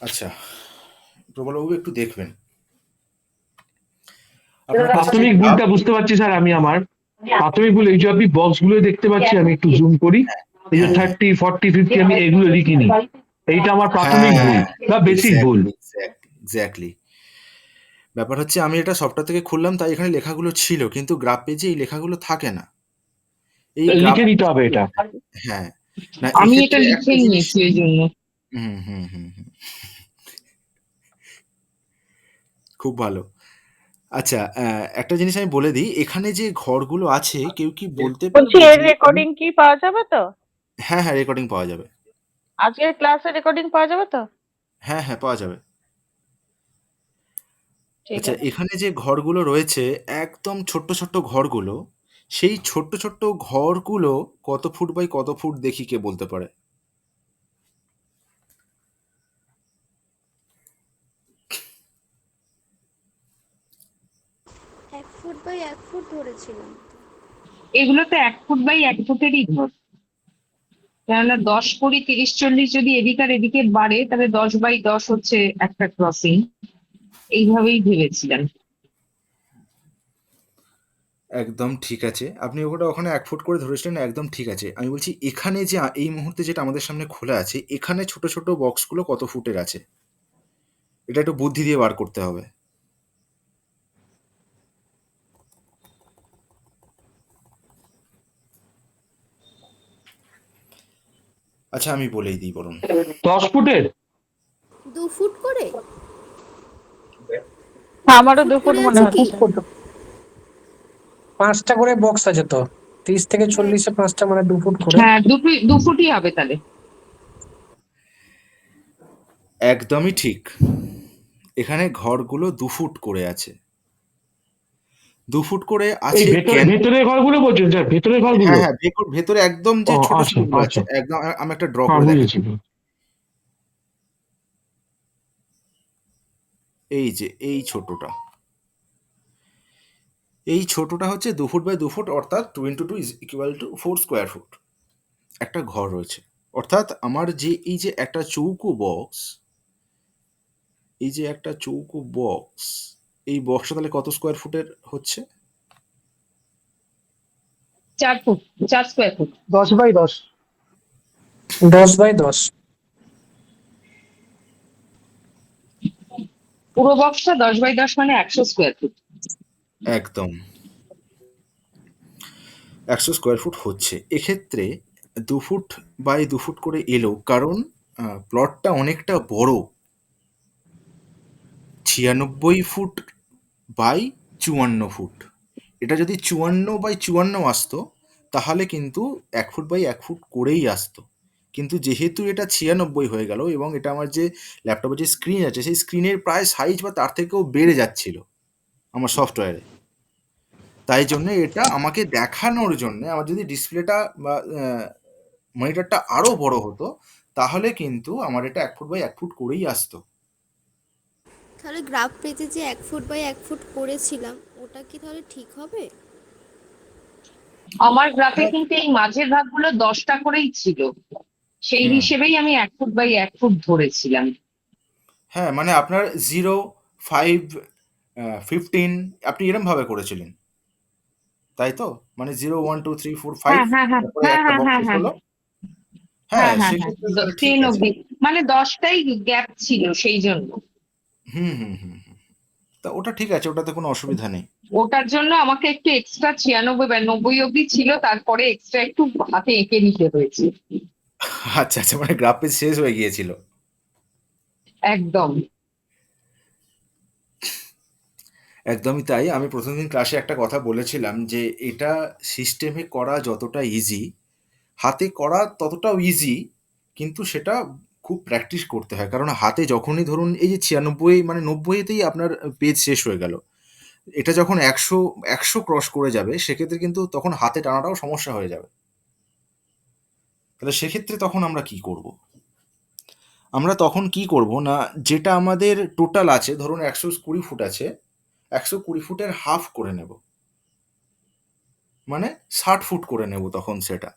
আচ্ছা, প্রবলবাবু একটু দেখবেন। আপনার কাছে যে প্রাথমিক ভুলটা বুঝতে পারছি স্যার আমি আমার। প্রাথমিক ভুল এই যে আপনি বক্স গুলো দেখতে পাচ্ছি, আমি একটু জুম করি। এই যে হ্যাঁ 30, 40, 50 আমি এগুলো লিখিনি। এইটা আমার প্রাথমিক ভুল হ্যাঁ, বা বেসিক ভুল। এক্স্যাক্টলি। ব্যাপার হচ্ছে, আমি এটা সফটওয়্যার থেকে খুললাম, তাই এখানে লেখাগুলো ছিল, কিন্তু গ্রাফ পেজে এই লেখাগুলো থাকে না। এই গ্রাফ লিখে নিতে হবে এটা। হ্যাঁ, না আমি এটা এক্ষেত্রে লিখে একটা জিনিস। নিয়েছি ওই জন্য। হুম হুম হুম হুম, খুব ভালো। আচ্ছা, একটা জিনিস আমি বলে দিই, এখানে যে ঘরগুলো আছে, কেউ কি বলতে বলছি পারবে এর যে রেকর্ডিং কি পাওয়া যাবে তো? হ্যাঁ হ্যাঁ, রেকর্ডিং পাওয়া যাবে। আজকের ক্লাসের রেকর্ডিং পাওয়া যাবে তো? হ্যাঁ হ্যাঁ, পাওয়া যাবে। ঠিক আচ্ছা, আছে। এখানে যে ঘরগুলো রয়েছে, একদম ছোট্ট ছোট্ট ঘরগুলো, সেই ছোট্ট ছোট্ট ঘরগুলো কত ফুট বাই কত ফুট দেখি কে বলতে পারে? এক ফুট বাই 1 ফুট ধরেছিলাম। এগুলো তো 1 ফুট বাই 1 ফুটেরই ঘর। কেননা 10, 20, 30, 40 যদি এদিক আর এদিকে বাড়ে, তাহলে 10 বাই 10 হচ্ছে একটা ক্রসিং। এইভাবেই ভেবেছিলাম। একদম ঠিক আছে। আপনি ওটা ওখানে ১ ফুট করে ধরেছিলেন, একদম ঠিক আছে। আমি বলছি এখানে যে এই মুহূর্তে যেটা আমাদের সামনে খোলা আছে, এখানে ছোট ছোট বক্সগুলো কত ফুটের আছে? এটা একটু বুদ্ধি দিয়ে বার করতে হবে। আচ্ছা, আমি বলেই দিই বরং। 10 ফুটের? 2 ফুট করে? আমারও 2 ফুট 2 ফুট করে মনে আছে কি? হচ্ছে। 5টা করে বক্স আছে তো, 30 থেকে 40-এ 5টা মানে 2 ফুট করে। হ্যাঁ, 2 ফুটই হবে তাহলে। একদমই ঠিক। এখানে ঘরগুলো ২ ফুট করে আছে। ২ ফুট করে এই আছে কেন? ভেতরের ঘরগুলো বলছেন স্যার? ভেতরের ঘরগুলো? হ্যাঁ হ্যাঁ, ভেতরে একদম যে ও ছোট আচ্ছা ছোটগুলো আছে, আচ্ছা। একদম আমি একটা ড্র হ্যাঁ করে বুঝেছি। দেখাচ্ছি। এই যে এই ছোটটা, এই ছোটটা হচ্ছে ২ ফুট বাই ২ ফুট, অর্থাৎ 2 × 2 = 4 স্কোয়ার ফুট। একটা ঘর রয়েছে। অর্থাৎ আমার যে এই যে একটা চৌকো বক্স, এই যে একটা চৌকো বক্স, এই বক্সটা তাহলে কত স্কোয়ার ফুটের হচ্ছে? 4 ফুট, 4 স্কোয়ার ফুট। 10/10। 10/10। পুরো বক্সটা 10 বাই 10 মানে 100 স্কোয়ার ফুট। একদম ১০০ স্কোয়ার ফুট হচ্ছে। এক্ষেত্রে ২ ফুট বাই ২ ফুট করে এলো, কারণ প্লটটা অনেকটা বড়। ৯৬ ফুট বাই 54 ফুট। এটা যদি 54 বাই 54 আসতো তাহলে কিন্তু 1 ফুট বাই 1 ফুট করেই আসতো, কিন্তু যেহেতু এটা 96 হয়ে গেল এবং এটা আমার যে ল্যাপটপের যে স্ক্রিন আছে সেই স্ক্রিনের প্রায় সাইজ বা তার থেকেও বেড়ে যাচ্ছিল আমার সফটওয়্যারে, তাই জন্য এটা আমাকে দেখানোর জন্য আমার যদি ডিসপ্লেটা বা মনিটরটা আরো বড় হতো তাহলে কিন্তু আমার এটা 1 ফুট বাই 1 ফুট করেই আসতো। তাহলে গ্রাফ পেজে যে 1 ফুট বাই 1 ফুট করেছিলাম ওটা কি তাহলে ঠিক হবে? আমার গ্রাফে হ্যাঁ, কিন্তু এই মাঝের ভাগগুলো 10টা করেই ছিল, সেই হুম, হিসেবেই আমি 1 ফুট বাই 1 ফুট ধরেছিলাম। হ্যাঁ, মানে আপনার 0, 5, 15 আপনি এরম ভাবে করেছিলেন, তাই তো? মানে 0, 1, 2, 3, 4, 5 হ্যাঁ হ্যাঁ হ্যাঁ তারপরে হ্যাঁ একটা হ্যাঁ হ্যাঁ বক্স হ্যাঁ হলো। হ্যাঁ হ্যাঁ, হ্যাঁ হ্যাঁ সেক্ষেত্রে তাহলে ঠিক 10 আছে। অব্দি, মানে 10টাই গ্যাপ ছিল সেই জন্য। হুম, হুম, হুম, হুম। তা ওটা ঠিক আছে, ওটাতে কোনো অসুবিধা নেই। ওটার জন্য আমাকে একটু এক্সট্রা 96 বা 90 অব্দি ছিল, তারপরে এক্সট্রা একটু হাতে এঁকে নিতে হয়েছে। আচ্ছা, আচ্ছা, মানে গ্রাফ পেজ শেষ হয়ে গিয়েছিল। একদম। একদমই তাই। আমি ১ম দিন ক্লাসে একটা কথা বলেছিলাম যে, এটা সিস্টেমে করা যতটা ইজি, হাতে করা ততটাও ইজি, কিন্তু সেটা খুব প্র্যাকটিস করতে হয়। কারণ হাতে যখনই ধরুন এই যে ৯৬ মানে ৯০ তেই আপনার পেজ শেষ হয়ে গেল। এটা যখন ১০০ ক্রস করে যাবে সেক্ষেত্রে কিন্তু তখন হাতে টানাটাও সমস্যা হয়ে যাবে। তাহলে সেক্ষেত্রে তখন আমরা কি করব? আমরা তখন কি করব না, যেটা আমাদের টোটাল আছে ধরুন ১২০ ফুট আছে, ১২০ ফুটের হাফ করে নেব। মানে ৬০ ফুট করে নেব তখন সেটা।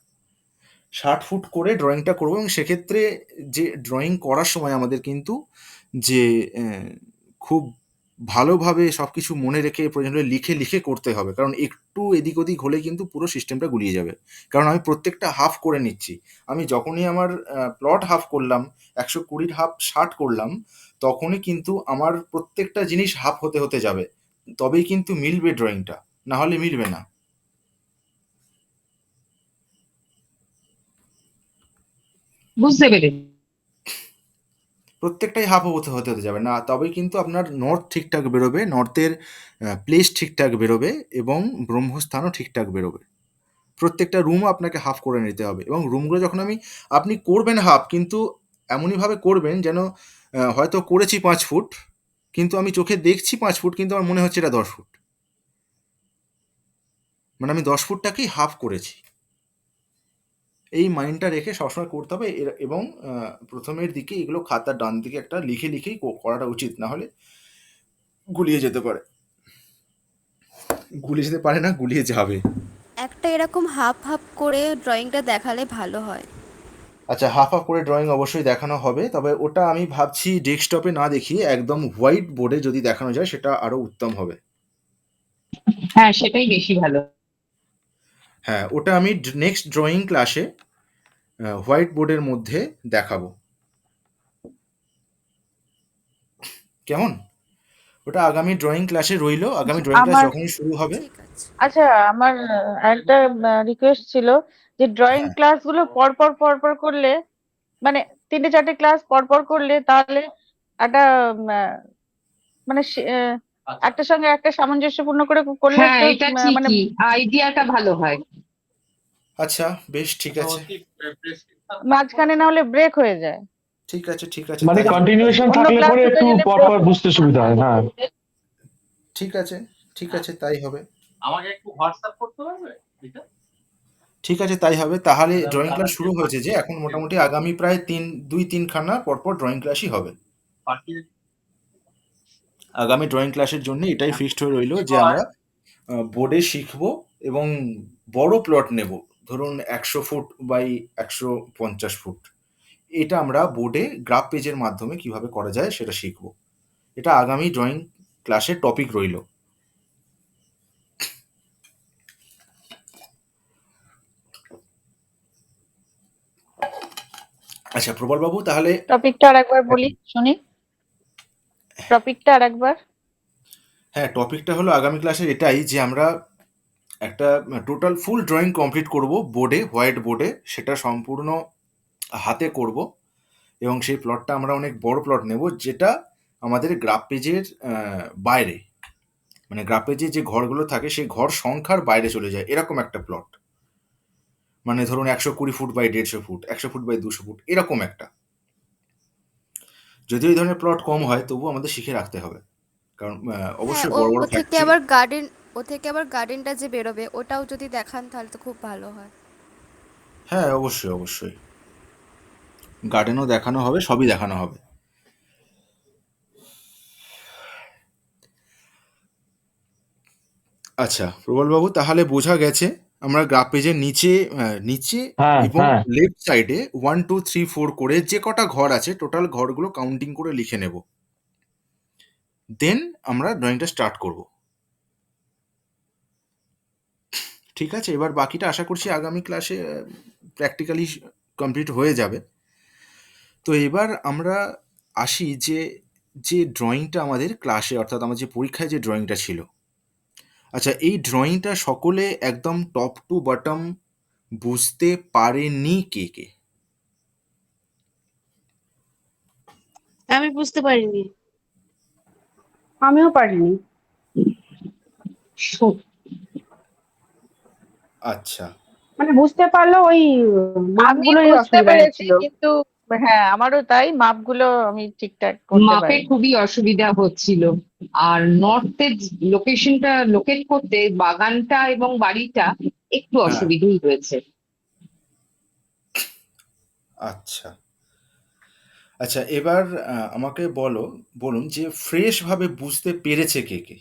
৬০ ফুট করে ড্রয়িংটা করব এবং সেক্ষেত্রে যে ড্রয়িং করার সময় আমাদের কিন্তু যে খুব ভালোভাবে সবকিছু মনে রেখে প্রয়োজন হলে লিখে, লিখে করতে হবে। কারণ একটু এদিক-ওদিক হলে কিন্তু পুরো সিস্টেমটা গুলিয়ে যাবে। কারণ আমি প্রত্যেকটা হাফ করে নিচ্ছি। আমি যখনই আমার প্লট হাফ করলাম, ১২০ র হাফ ৬০ করলাম, তখনই কিন্তু আমার প্রত্যেকটা জিনিস হাফ হতে, হতে যাবে। তবেই কিন্তু মিলবে ড্রয়িংটা। না হলে মিলবে না। বুঝতে পেরেছি। প্রত্যেকটাই হাফ হতে হতে হতে যাবে না, তবেই কিন্তু আপনার নর্থ ঠিকঠাক বেরোবে, নর্থের প্লেস ঠিকঠাক বেরোবে এবং ব্রহ্মস্থানও ঠিকঠাক বেরোবে। প্রত্যেকটা রুমও আপনাকে হাফ করে নিতে হবে এবং রুমগুলো যখন আপনি করবেন হাফ, কিন্তু এমনইভাবে করবেন যেন হয়তো করেছি ৫ ফুট, কিন্তু আমি চোখে দেখছি ৫ ফুট, কিন্তু আমার মনে হচ্ছে এটা ১০ ফুট। মানে আমি ১০ ফুটটাকেই হাফ করেছি। এই মাইন্ডটা রেখে সবসময় করতে হবে এবং প্রথমের দিকে এগুলো খাতার ডান দিকে একটা লিখে লিখেই করাটা উচিত, না হলে গুলিয়ে যেতে পারে। গুলিয়ে যেতে পারে না, গুলিয়ে যাবে। একটা এরকম হাফ হাফ করে ড্রয়িংটা দেখালে ভালো হয়। আচ্ছা, হাফ হাফ করে ড্রয়িং অবশ্যই দেখানো হবে, তবে ওটা আমি ভাবছি ডেস্কটপে না দেখিয়ে একদম হোয়াইট বোর্ডে যদি দেখানো যায় সেটা আরো উত্তম হবে। হ্যাঁ, সেটাই বেশি ভালো। হ্যাঁ, ওটা আমি নেক্সট ড্রয়িং ক্লাসে হোয়াইট বোর্ডের মধ্যে দেখাবো। কেমন? ওটা আগামী ড্রয়িং ক্লাসে রইলো। আগামী ড্রয়িং ক্লাস আমার যখনই শুরু হবে। ঠিক আছে। আচ্ছা, আমার একটা রিকোয়েস্ট ছিল যে ড্রয়িং হ্যাঁ, ক্লাস গুলো পরপর পরপর করলে, মানে ৩টে ৪টে ক্লাস পরপর করলে তাহলে একটা মানে একটার সঙ্গে একটা সামঞ্জস্যপূর্ণ করে করলে হ্যাঁ, তো এটা মানে ঠিকই, আইডিয়াটা ভালো হয়। আচ্ছা, বেশ ঠিক আছে। মাঝখানে না হলে ব্রেক হয়ে যায়, ঠিক আছে, ঠিক আছে, মানে তাই হবে, তাই কন্টিনিউশন হবে। অন্য থাকলে ক্লাস পরে ঢুকে একটু গেলে পর ব্রেক পর বুঝতে সুবিধা হয়। হ্যাঁ, ঠিক আছে, ঠিক আছে, তাই হবে। ঠিক আছে, তাই হবে। তাহলে ড্রয়িং ক্লাস শুরু হয়েছে যে এখন মোটামুটি আগামী প্রায় ২-৩ খানা পরপর ড্রয়িং ক্লাসই হবে। আগামী ড্রয়িং ক্লাসের জন্য এটাই ফিক্সড হয়ে রইলো যে আমরা বোর্ডে শিখবো এবং বড় প্লট নেব। ধরুন ১০০ ফুট বাই ১৫০ ফুট। এটা আমরা বোর্ডে গ্রাফ পেজের মাধ্যমে কিভাবে করা যায় সেটা শিখবো। এটা আগামী ড্রয়িং ক্লাসের টপিক রইলো। আচ্ছা, প্রবলবাবু তাহলে টপিকটা আরেকবার বলি শুনি, টপিকটা আরেকবার। হ্যাঁ, টপিকটা হলো আগামী ক্লাসের এটাই যে আমরা একটা টোটাল ফুল ড্রয়িং কমপ্লিট করব বোর্ডে, হোয়াইট বোর্ডে। সেটা সম্পূর্ণ হাতে করব এবং সেই প্লটটা আমরা অনেক বড় প্লট নেব যেটা আমাদের গ্রাফ পেজের বাইরে। মানে গ্রাফে যে ঘরগুলো থাকে সেই ঘর সংখ্যার বাইরে চলে যায়, এরকম একটা প্লট। মানে ধরুন 120 foot by 150 foot, 100 foot by 200 foot, এরকম একটা। যদিও এই ধরনের প্লট কম হয়, তবুও আমাদের শিখে রাখতে হবে, কারণ হ্যাঁ, অবশ্যই ও বড় বড় ও থেকে ফ্যাক্টরি। আবার গার্ডেন, ও থেকে আবার গার্ডেনটা যে বেরোবে ওটাও যদি দেখান তাহলে তো খুব ভালো হয়। হ্যাঁ, অবশ্যই অবশ্যই গার্ডেনও দেখানো হবে, সবই দেখানো হবে। আচ্ছা প্রবলবাবু, তাহলে বোঝা গেছে আমরা গ্রাফ পেজের নিচে নিচে হ্যাঁ, এবং হ্যাঁ। লেফট সাইডে 1 2 3 4 করে যে কটা ঘর আছে টোটাল ঘরগুলো কাউন্টিং করে লিখে নেব। দেন আমরা ড্রয়িংটা স্টার্ট করব। ঠিক আছে, এবার বাকিটা আশা করছি আগামী ক্লাসে প্র্যাকটিক্যালি কমপ্লিট হয়ে যাবে। তো এবার আমরা আসি যে যে ড্রয়িংটা আমাদের ক্লাসে, অর্থাৎ আমার যে পরীক্ষায় যে ড্রয়িংটা ছিল। আচ্ছা, এই ড্রয়িংটা সকলে একদম টপ টু বটম বুঝতে পারেনি কে কে? আমি বুঝতে পারিনি। আমিও পারিনি। সো- আচ্ছা মানে বুঝতে পারলো ওই আমি মাপগুলোরই বুঝতে অসুবিধা পেরেছি হচ্ছিল। কিন্তু হ্যাঁ আমারও তাই, মাপগুলো আমি ঠিকঠাক করতে মাপে পারিনি। খুবই অসুবিধা হচ্ছিল। আর নর্থের লোকেশনটা লোকেট করতে বাগানটা এবং বাড়িটা একটু হ্যাঁ, অসুবিধাই হয়েছে। আচ্ছা আচ্ছা, এবার আমাকে বলুন যে ফ্রেশ ভাবে বুঝতে পেরেছে কে কে?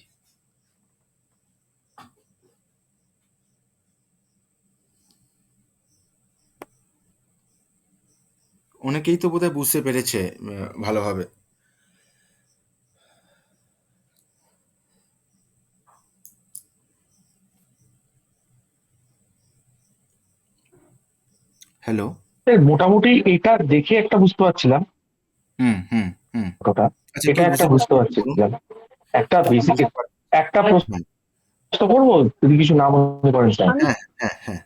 অনেকেই তো বোধহয় বুঝতে পেরেছে ভালোভাবে। হ্যালো। মোটামুটি এটা দেখে একটা বুঝতে পারছিলাম হুম হুম হুম। কতটা, আচ্ছা, এটা কি একটা বুঝতে বুঝতে বলুন। পারছিলাম। একটা বেসিক বুঝতে পার- একটা প্রশ্ন হুম, করবো, যদি কিছু না মনে করেন স্যার। আমি হ্যাঁ হ্যাঁ হ্যাঁ।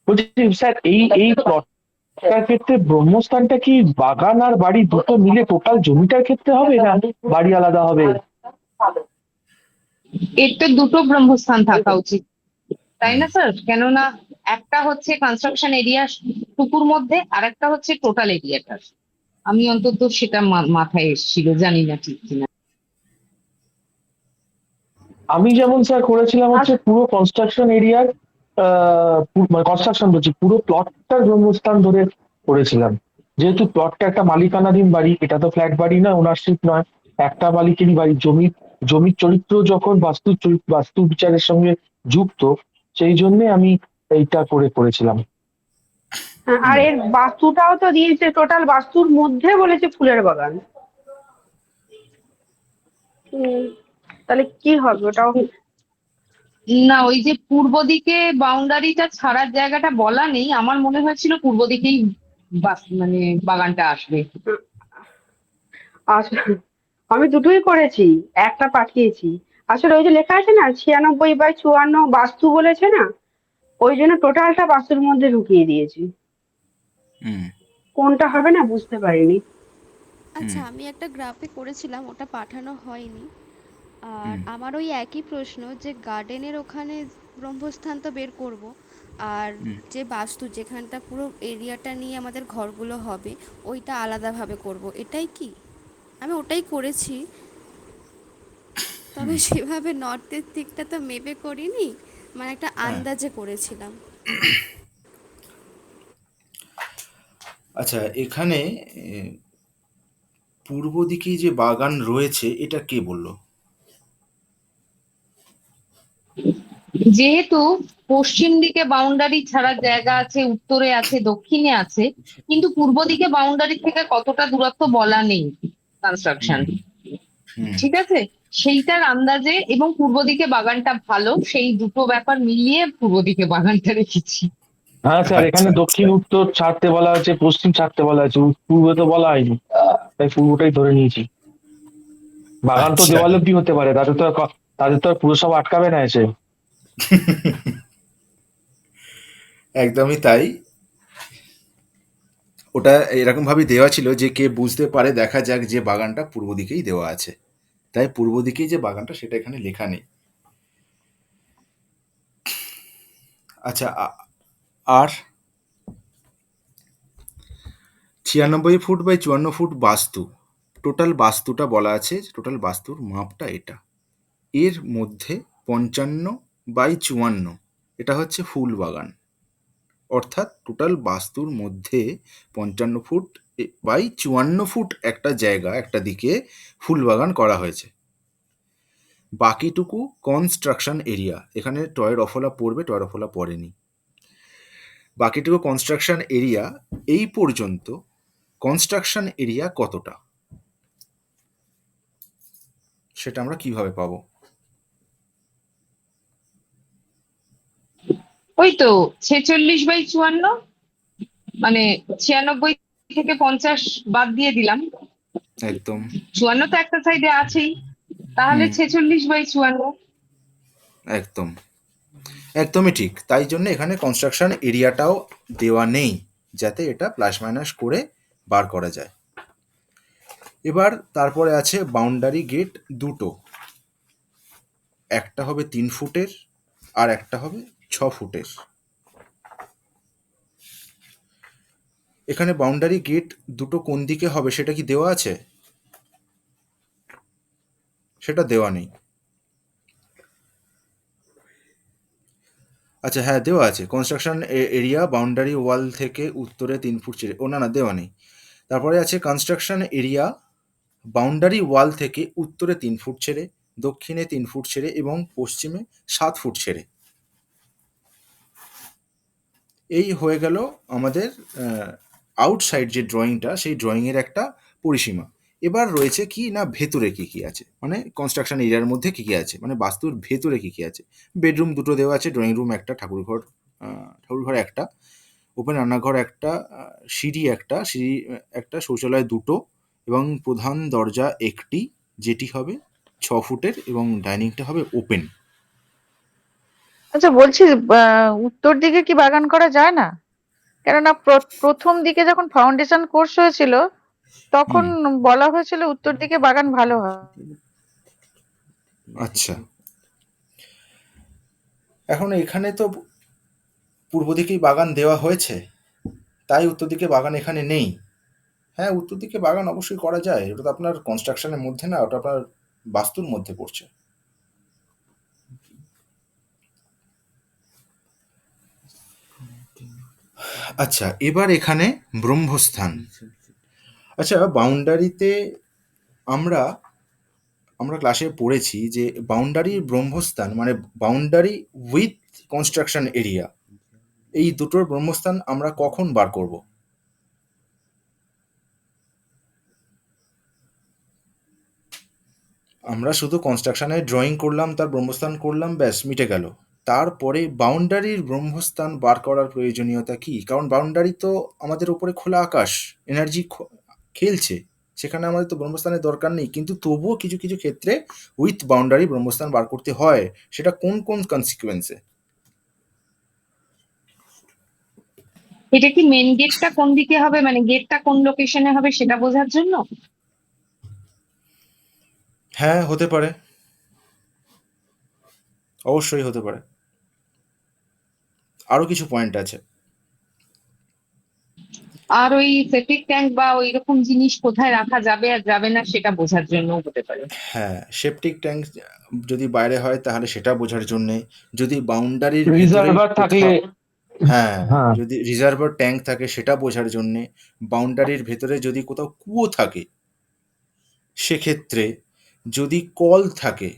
বলছি স্যার, এই প্লটটার ক্ষেত্রে ব্রহ্মস্থানটা কি বাগান আর বাড়ি দুটো মিলে টোটাল জমিটার ক্ষেত্রে হবে, না বাড়ি আলাদা হবে? এর তো দুটো ব্রহ্মস্থান থাকা উচিত, তাই না স্যার? কেননা একটা হচ্ছে কনস্ট্রাকশন এরিয়া টুকুর মধ্যে, আর একটা হচ্ছে টোটাল এরিয়াটার। আমি অন্তত সেটা মাথায় এসেছিল, জানি না ঠিক কিনা। আমি যেমন স্যার করেছিলাম হচ্ছে পুরো কনস্ট্রাকশন এরিয়ার মানে কনস্ট্রাকশন বলছি, পুরো প্লটটার জন্মস্থান ধরে করেছিলাম। যেহেতু প্লটটা একটা মালিকানাধীন বাড়ি, এটা তো ফ্ল্যাট বাড়ি না, ওনারশিপ নয়, একটা মালিকেরই বাড়ি। জমির চরিত্র যখন বাস্তু বিচারের সঙ্গে যুক্ত, সেই জন্য আমি এইটা করেছিলাম। আর হুম। এর বাস্তুটাও তো দিয়েছে, টোটাল বাস্তুর মধ্যে বলেছে ফুলের বাগান। উম, তাহলে কি হবে ওটাও? না, ওই যে পূর্ব দিকে বাউন্ডারিটা ছাড়ার জায়গাটা বলা নেই, আমার মনে হয়েছিল পূর্ব দিকেই মানে বাগানটা আসবে। আসলে আমি দুটোই করেছি, একটা পাঠিয়েছি। আসলে ওই যে লেখা আছে না 96/54 বাস্তু বলেছে না, ওই জন্য টোটালটা বাস্তুর মধ্যে ঢুকিয়ে দিয়েছি। হুম কোনটা হবে না বুঝতে পারিনি। আচ্ছা, হুম আমি একটা গ্রাফে করেছিলাম, ওটা পাঠানো হয়নি। আর হুম আমার ওই একই প্রশ্ন যে গার্ডেনের ওখানে ব্রহ্মস্থান তো বের করব, আর হুম। যে বাস্তু যেখানটা পুরো এরিয়াটা নিয়ে আমাদের ঘরগুলো হবে ওইটা আলাদাভাবে করব, এটাই কি? আমি ওটাই করেছি, তবে সেভাবে নর্থের দিকটা তো মেপে করিনি, মানে একটা হ্যাঁ, আন্দাজে করেছিলাম। আচ্ছা এখানে পূর্ব দিকে যে বাগান রয়েছে এটা কে বললো? যেহেতু পশ্চিম দিকে বাউন্ডারি ছাড়ার জায়গা আছে, উত্তরে আছে, দক্ষিণে আছে, কিন্তু পূর্ব দিকে বাউন্ডারি থেকে কতটা দূরত্ব বলা নেই কনস্ট্রাকশন। হুম হুম। ঠিক আছে, সেইটার আন্দাজে এবং পূর্ব দিকে বাগানটা ভালো, সেই দুটো ব্যাপার মিলিয়ে পূর্ব দিকে বাগানটা রেখেছি। হ্যাঁ স্যার, এখানে আচ্ছা দক্ষিণ আচ্ছা উত্তর ছাড়তে বলা হয়েছে, পশ্চিম ছাড়তে বলা হয়েছে, পূর্বে তো বলা হয়নি, তাই পূর্বটাই ধরে নিয়েছি। বাগান তো আচ্ছা। দেওয়াল অব্দি হতে পারে, তাদের তো আর পুরসভা আটকাবে না এসে। একদমই তাই। ওটা এরকম ভাবে দেওয়া ছিল যে কে বুঝতে পারে দেখা যাক যে বাগানটা পূর্ব দিকেই দেওয়া আছে, তাই পূর্ব দিকেই যে বাগানটা সেটা এখানে লেখা নেই। আচ্ছা, আর 96 ফুট বাই 54 ফুট বাস্তু, টোটাল বাস্তুটা বলা আছে, টোটাল বাস্তুর মাপটা এটা। এর মধ্যে 55/54 এটা হচ্ছে ফুল বাগান, অর্থাৎ টোটাল বাস্তুর মধ্যে 55 ফুট বাই 54 ফুট একটা জায়গা, একটা দিকে ফুল বাগান করা হয়েছে। বাকিটুকু কনস্ট্রাকশন এরিয়া, এখানে টয়ের অফলা পড়বে, টয়ের অফলা পড়েনি। বাকিটুকু কনস্ট্রাকশন এরিয়া। এই পর্যন্ত কনস্ট্রাকশন এরিয়া কতটা সেটা আমরা কিভাবে পাবো? ওই তো 46/54, মানে 96 থেকে 50 বাদ দিয়ে দিলাম, একদম। 54 তো একটা সাইডে আছেই, তাহলে হুম, 46/54। একদম, একদমই ঠিক। তাই জন্য এখানে কনস্ট্রাকশন এরিয়াটাও দেওয়া নেই, যাতে এটা প্লাস মাইনাস করে বার করা যায়। এবার তারপরে আছে বাউন্ডারি গেট দুটো, একটা হবে 3 ফুটের আর একটা হবে 6 ফুটের। এখানে বাউন্ডারি গেট দুটো কোন দিকে হবে সেটা কি দেওয়া আছে? সেটা দেওয়া নেই। আচ্ছা, হ্যাঁ দেওয়া আছে, কনস্ট্রাকশন এরিয়া বাউন্ডারি ওয়াল থেকে উত্তরে 3 ফুট ছেড়ে, ও না না দেওয়া নেই। তারপরে আছে কনস্ট্রাকশন এরিয়া বাউন্ডারি ওয়াল থেকে উত্তরে 3 ফুট ছেড়ে, দক্ষিণে 3 ফুট ছেড়ে এবং পশ্চিমে 7 ফুট ছেড়ে। এই হয়ে গেল আমাদের আউটসাইড যে ড্রয়িংটা, সেই ড্রয়িংয়ের একটা পরিসীমা। এবার রয়েছে কি না, ভেতরে কি কি আছে, মানে কনস্ট্রাকশন এরিয়ার মধ্যে কি কি আছে, মানে বাস্তুর ভেতরে কি কি আছে। বেডরুম দুটো দেওয়া আছে, ড্রয়িং রুম একটা, ঠাকুরঘর একটা, ওপেন রান্নাঘর একটা, সিঁড়ি একটা, শৌচালয় দুটো এবং প্রধান দরজা একটি, যেটি হবে 6 ফুটের এবং ডাইনিংটা হবে ওপেন। আচ্ছা বলছি, উত্তর দিকে কি বাগান করা যায় না? কেননা প্রথম দিকে যখন ফাউন্ডেশন কোর্স হয়েছিল তখন হুম, বলা হয়েছিল উত্তর দিকে বাগান ভালো হয়। আচ্ছা। এখন এখানে তো পূর্ব দিকেই বাগান দেওয়া হয়েছে, তাই উত্তর দিকে বাগান এখানে নেই। হ্যাঁ, উত্তর দিকে বাগান অবশ্যই করা যায়, ওটা তো আপনার কনস্ট্রাকশনের মধ্যে না, ওটা আপনার বাস্তুর মধ্যে পড়ছে। আচ্ছা, এবার এখানে ব্রহ্মস্থান। আচ্ছা, বাউন্ডারিতে আমরা আমরা ক্লাসে পড়েছি যে বাউন্ডারির ব্রহ্মস্থান মানে বাউন্ডারি উইথ কনস্ট্রাকশন এরিয়া, এই দুটোর ব্রহ্মস্থান আমরা কখন বার করব? আমরা শুধু কনস্ট্রাকশনের ড্রয়িং করলাম, তার ব্রহ্মস্থান করলাম, ব্যাস মিটে গেল। তারপরে বাউন্ডারির ব্রহ্মস্থান বার করার প্রয়োজনীয়তা কি? কারণ বাউন্ডারি তো আমাদের উপরে খোলা আকাশ, এনার্জি খেলছে, সেখানে আমাদের তো ব্রহ্মস্থানের দরকার নেই, কিন্তু তবুও কিছু কিছু ক্ষেত্রে উইথ বাউন্ডারি ব্রহ্মস্থান বার করতে হয়। সেটা কোন কোন কনসিকুয়েন্সে? এটা কি মেন গেটটা কোন দিকে হবে, মানে গেটটা কোন লোকেশনে হবে সেটা বোঝার জন্য? হ্যাঁ, হতে পারে, অবশ্যই হতে পারে। আরো কিছু পয়েন্ট আছে। আর ওই সেপ্টিক ট্যাঙ্ক বা ওই রকম জিনিস কোথায় রাখা যাবে আর যাবে না সেটা বোঝার জন্য হতে পারে। হ্যাঁ, সেপটিক ট্যাঙ্ক যদি বাইরে হয় তাহলে সেটা বোঝার জন্যে, যদি বাউন্ডারির ভেতরে রিজার্ভার থাকলে, কোথাও, হ্যাঁ, হ্যাঁ, যদি রিজার্ভার ট্যাঙ্ক থাকে সেটা বোঝার জন্যে, বাউন্ডারির ভেতরে যদি কোথাও কুয়ো থাকে সেক্ষেত্রে, যদি কল থাকে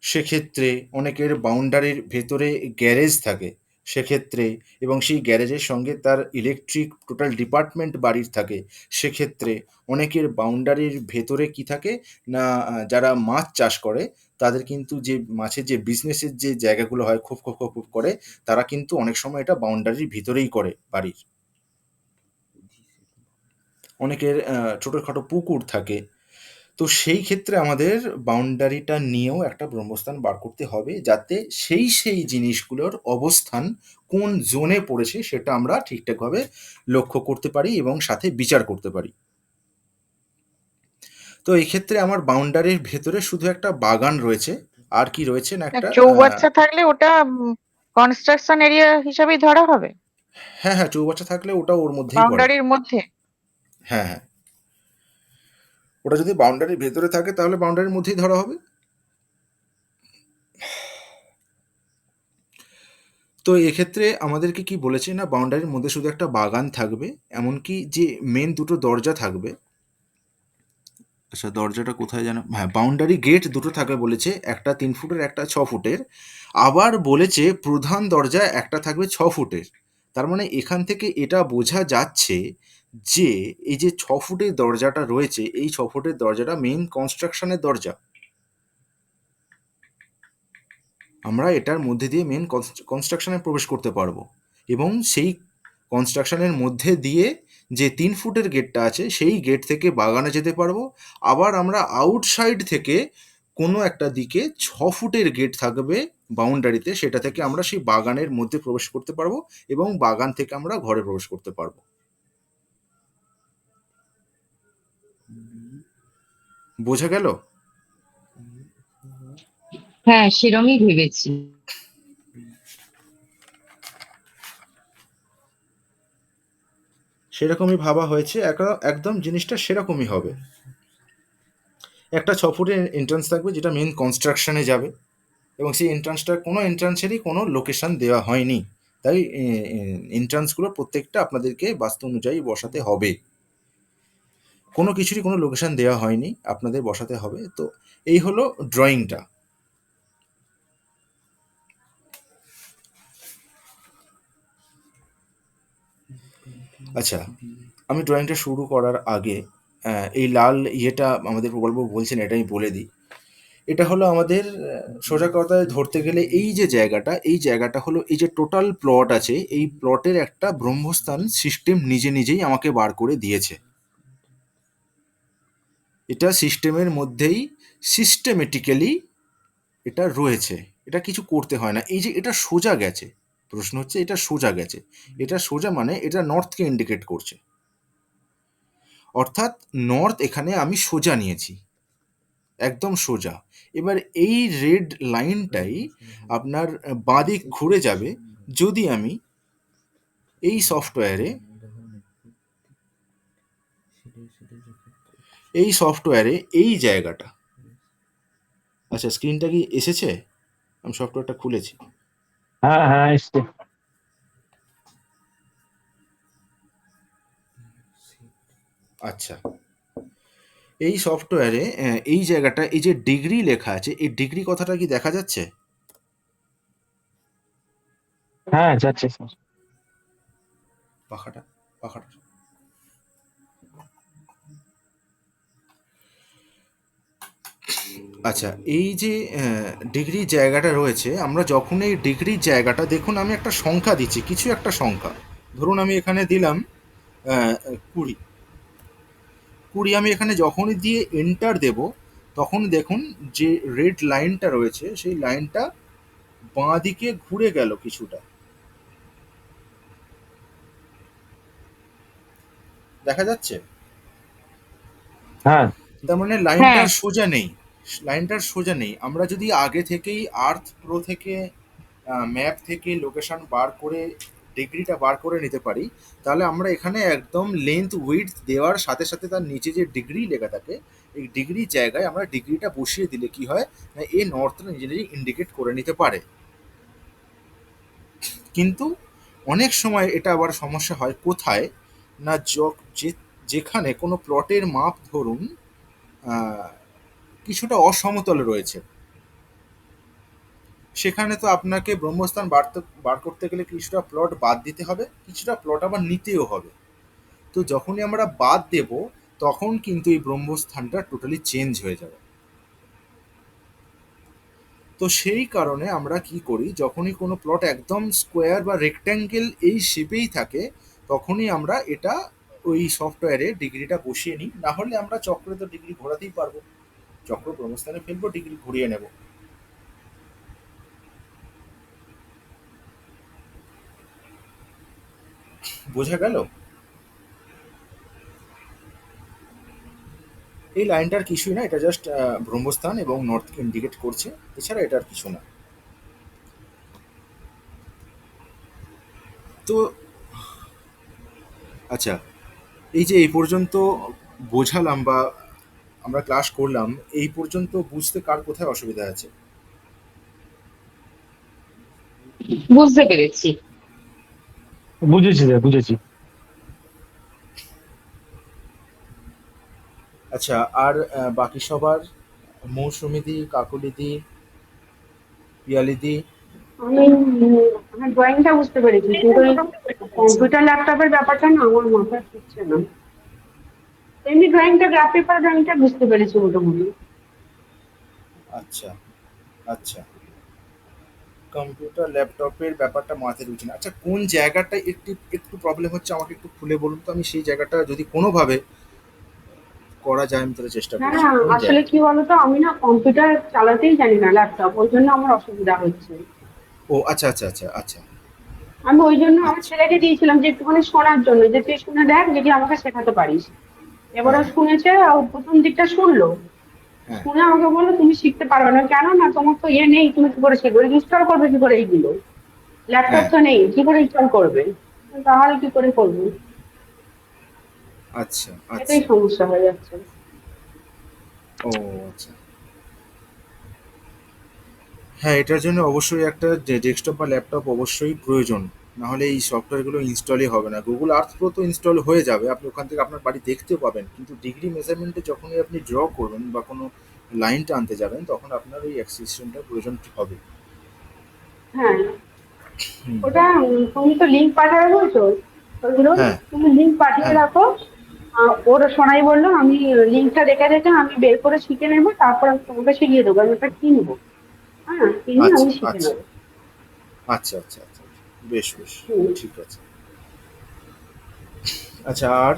সেক্ষেত্রে, অনেকের বাউন্ডারির ভেতরে গ্যারেজ থাকে সেক্ষেত্রে, এবং সেই গ্যারেজের সঙ্গে তার ইলেকট্রিক টোটাল ডিপার্টমেন্ট বাড়ির থাকে সেক্ষেত্রে, অনেকের বাউন্ডারির ভেতরে কি থাকে না, যারা মাছ চাষ করে তাদের কিন্তু যে মাছের যে বিজনেসের যে জায়গাগুলো হয়, খুব খুব খুব খুব করে, তারা কিন্তু অনেক সময় এটা বাউন্ডারির ভিতরেই করে বাড়ির। অনেকের ছোটোখাটো পুকুর থাকে। তো সেই ক্ষেত্রে আমাদের বাউন্ডারিটা নিয়েও একটা ব্রহ্মস্থান বার করতে হবে, যাতে সেই জিনিসগুলোর অবস্থান কোন জোনে পড়েছে সেটা আমরা ঠিকঠাকভাবে লক্ষ্য করতে পারি এবং সাথে বিচার করতে পারি। তো এই ক্ষেত্রে আমার বাউন্ডারির ভেতরে শুধু একটা বাগান রয়েছে, আর কি রয়েছে না না, একটা চৌবাচ্চা থাকলে ওটা কনস্ট্রাকশন এরিয়া হিসাবেই ধরা হবে হ্যাঁ হ্যাঁ, চৌবাচ্চা থাকলে ওটা ওর মধ্যেই পড়ে। বাউন্ডারির মধ্যে। হ্যাঁ হ্যাঁ, ওটা যদি বাউন্ডারির ভেতরে থাকে তাহলে বাউন্ডারির মধ্যেই ধরা হবে। তো এক্ষেত্রে আমাদেরকে কি বলেছে না, বাউন্ডারির মধ্যে শুধু একটা বাগান থাকবে, এমনকি যে মেন দুটো দরজা থাকবে। আচ্ছা, দরজাটা কোথায় যেন, হ্যাঁ, বাউন্ডারি গেট দুটো থাকবে বলেছে, একটা 3 ফুটের একটা 6 ফুটের। আবার বলেছে প্রধান দরজা একটা থাকবে 6 ফুটের। তার মানে এখান থেকে এটা বোঝা যাচ্ছে যে এই যে 6 ফুটের দরজাটা রয়েছে, এই 6 ফুটের দরজাটা মেইন কনস্ট্রাকশনের দরজা। আমরা এটার মধ্যে দিয়ে মেন কনস্ট্রাকশনে প্রবেশ করতে পারবো, এবং সেই কনস্ট্রাকশনের মধ্যে দিয়ে যে 3 ফুটের গেটটা আছে সেই গেট থেকে বাগানে যেতে পারবো। আবার আমরা আউটসাইড থেকে কোনো একটা দিকে 6 ফুটের গেট থাকবে বাউন্ডারিতে, সেটা থেকে আমরা সেই বাগানের মধ্যে প্রবেশ করতে পারবো, এবং বাগান থেকে আমরা ঘরে প্রবেশ করতে পারবো। বোঝা গেল? হ্যাঁ, সেরমই ভেবেছি। সেরকমই ভাবা হয়েছে, একদম জিনিসটা সেরকমই হবে। একটা 6 ফুটের এন্ট্রান্স থাকবে যেটা মেন কনস্ট্রাকশনে যাবে, এবং সেই কোনো এন্ট্রান্সেরই কোনো লোকেশন দেওয়া হয়নি। তাই এন্ট্রান্সগুলো প্রত্যেকটা আপনাদেরকে বাস্তু অনুযায়ী বসাতে হবে। কোনো কিছুরই কোনো লোকেশন দেওয়া হয়নি, আপনাদের বসাতে হবে। তো এই হলো ড্রয়িংটা। আচ্ছা, আমি ড্রয়িংটা শুরু করার আগে এই লাল ইয়েটা আমাদের প্রকল্প বলছেন, এটা আমি বলে দিই। এটা হলো আমাদের সোজা কথায় ধরতে গেলে এই জায়গাটা হলো এই যে টোটাল প্লট আছে, এই প্লটের একটা ব্রহ্মস্থান সিস্টেম নিজে নিজেই আমাকে বার করে দিয়েছে। এটা সিস্টেমের মধ্যেই সিস্টেমেটিক্যালি এটা রয়েছে, এটা কিছু করতে হয় না। এই যে এটা সোজা গেছে, প্রশ্ন হচ্ছে এটা সোজা গেছে, এটা সোজা মানে এটা নর্থকে ইন্ডিকেট করছে, অর্থাৎ নর্থ এখানে আমি সোজা নিয়েছি, একদম সোজা। এবার এই রেড লাইনটাই আপনার বাঁদিক ঘুরে যাবে যদি আমি এই সফটওয়্যারে এই জায়গাটা, আচ্ছা স্ক্রিনটা কি এসেছে? আমি সফটওয়্যারটা খুলেছি। হ্যাঁ হ্যাঁ, এসছে। আচ্ছা, এই সফটওয়্যারে এই জায়গাটা, এই যে ডিগ্রি লেখা আছে, এই ডিগ্রি কথাটা কি দেখা যাচ্ছে? হ্যাঁ, যাচ্ছে স্যার। পাখাটা পাখাটা আচ্ছা, এই যে ডিগ্রি জায়গাটা রয়েছে, আমরা যখন এই ডিগ্রির জায়গাটা, দেখুন আমি একটা সংখ্যা দিচ্ছি, কিছু একটা সংখ্যা, ধরুন আমি এখানে দিলাম 20। আমি এখানে যখনই দিয়ে এন্টার দেব, তখন দেখুন যে রেড লাইনটা রয়েছে সেই লাইনটা বাঁ দিকে ঘুরে গেল কিছুটা, দেখা যাচ্ছে? হ্যাঁ তার মানে হ্যাঁ, লাইনটার সোজা নেই। আমরা যদি আগে থেকেই আর্থ প্রো থেকে ম্যাপ থেকে লোকেশন বার করে ডিগ্রিটা বার করে নিতে পারি, তাহলে আমরা এখানে একদম লেন্থ উইডথ দেওয়ার সাথে সাথে তার নিচে যে ডিগ্রি লেখা থাকে, এই ডিগ্রি জায়গায় আমরা ডিগ্রিটা বসিয়ে দিলে কি হয় না, এ নর্থটা নিজে নিজে ইন্ডিকেট করে নিতে পারে। কিন্তু অনেক সময় এটা আবার সমস্যা হয় কোথায় না, যেখানে কোনো প্লটের মাপ ধরুন আহ, কিছুটা অসমতলে রয়েছে, সেখানে তো আপনাকে ব্রহ্মস্থান বার করতে গেলে কিছুটা প্লট বাদ দিতে হবে, কিছুটা প্লট আবার নিতেও হবে। তো যখনই আমরা বাদ দেব, তখন কিন্তু এই ব্রহ্মস্থানটা টোটালি চেঞ্জ হয়ে যাবে। তো সেই কারণে আমরা কি করি, যখনই কোনো প্লট একদম স্কোয়ার বা রেক্ট্যাঙ্গেল এই শেপেই থাকে, তখনই আমরা এটা ওই সফটওয়্যারে ডিগ্রিটা বসিয়ে নিই। না হলে আমরা চক্রে তো ডিগ্রি ঘোরাতেই পারবো, চক্র ব্রহ্মস্থানে ফেলবো, ডিগ্রি ঘুরিয়ে নেব। বোঝা গেল? এই লাইনটার কিছুই না, এটা জাস্ট ব্রহ্মস্থান এবং নর্থকে ইন্ডিকেট করছে, এছাড়া এটার কিছু না। তো আচ্ছা, এই যে এই পর্যন্ত বোঝালাম বা আমরা ক্লাস করলাম, এই পর্যন্ত বুঝতে কার কোথায় অসুবিধা আছে? বুঝতে পেরেছি। বুঝেছি রে, বুঝেছি। আচ্ছা, আর বাকি সবার, মৌসুমিদি, কাকলিদি, পিয়ালিদি? আমি আমার ড্রয়িংটা বুঝতে পেরেছি, কিন্তু ওই কম্পিউটার ল্যাপটপের ব্যাপারটা না আমার মাথায় ঢুকছে না। এমনি ড্রয়িংটা, গ্রাফ পেপার ড্রয়িংটা বুঝতে পেরেছি মোটামুটি। আচ্ছা আচ্ছা, কম্পিউটার ল্যাপটপের ব্যাপারটা মাথায় ঢুকছে না। আচ্ছা, কোন জায়গাটা একটু একটু প্রবলেম হচ্ছে আমাকে একটু খুলে বলুন তো, আমি সেই জায়গাটা যদি কোনোভাবে করা যায় আমি তাহলে চেষ্টা না করছি। না, কোন আসলে জায়গা? কি বলতো, আমি না কম্পিউটার চালাতেই জানি না, ল্যাপটপ, ওই জন্য আমার অসুবিধা হচ্ছে। ও আচ্ছা আচ্ছা আচ্ছা আচ্ছা আমি ওই জন্য আমার আচ্ছা। ছেলেকে দিয়েছিলাম যে একটুখানি শোনার জন্য, যে তুই শুনে দেখ যদি আমাকে শেখাতে পারিস। এবার ও হ্যাঁ শুনেছে, ও প্রথম দিকটা শুনলো, হ্যাঁ শুনে আমাকে বললো তুমি শিখতে পারবে না। কেন না, তোমার তো ইয়ে নেই, তুমি কি করে শিখবে, ইনস্টল করবে কি করে এইগুলো, ল্যাপটপ হ্যাঁ, তো নেই, কি করে ইনস্টল করবে, তাহলে কি করে করবো? আচ্ছা এটাই আচ্ছা। সমস্যা হয়ে যাচ্ছে। ও আচ্ছা। হ্যাঁ, এটার জন্য অবশ্যই একটা ডেস্কটপ বা ল্যাপটপ অবশ্যই প্রয়োজন। না হলে এই সফটওয়্যারগুলো ইনস্টলই হবে না। গুগল আর্থ প্রো তো ইনস্টল হয়ে যাবে, আপনি ওখান থেকে আপনার বাড়ি দেখতেও পাবেন, কিন্তু ডিগ্রি মেজারমেন্টে যখনই আপনি ড্র করবেন বা কোনো লাইন টানতে যাবেন তখন আপনার ওই অ্যাক্সিস্টেন্টটার প্রয়োজন হবে। হ্যাঁ, হুম। ওটা তুমি তো লিঙ্ক পাঠাবে বলছো, ওইগুলো হ্যাঁ তুমি লিঙ্ক পাঠিয়ে হ্যাঁ। রাখো। ওরা সোনাই বললো আমি লিঙ্কটা দেখে দেখে আমি বের করে শিখে নেবো, তারপর আমি তোমাকে শিখিয়ে দেবো, আমি ওটা কিনবো। হ্যাঁ, কিনে আচ্ছা আমি শিখে আচ্ছা নেবো। আচ্ছা আচ্ছা আচ্ছা, বেশ বেশ, হুম। ঠিক আছে। আচ্ছা, আর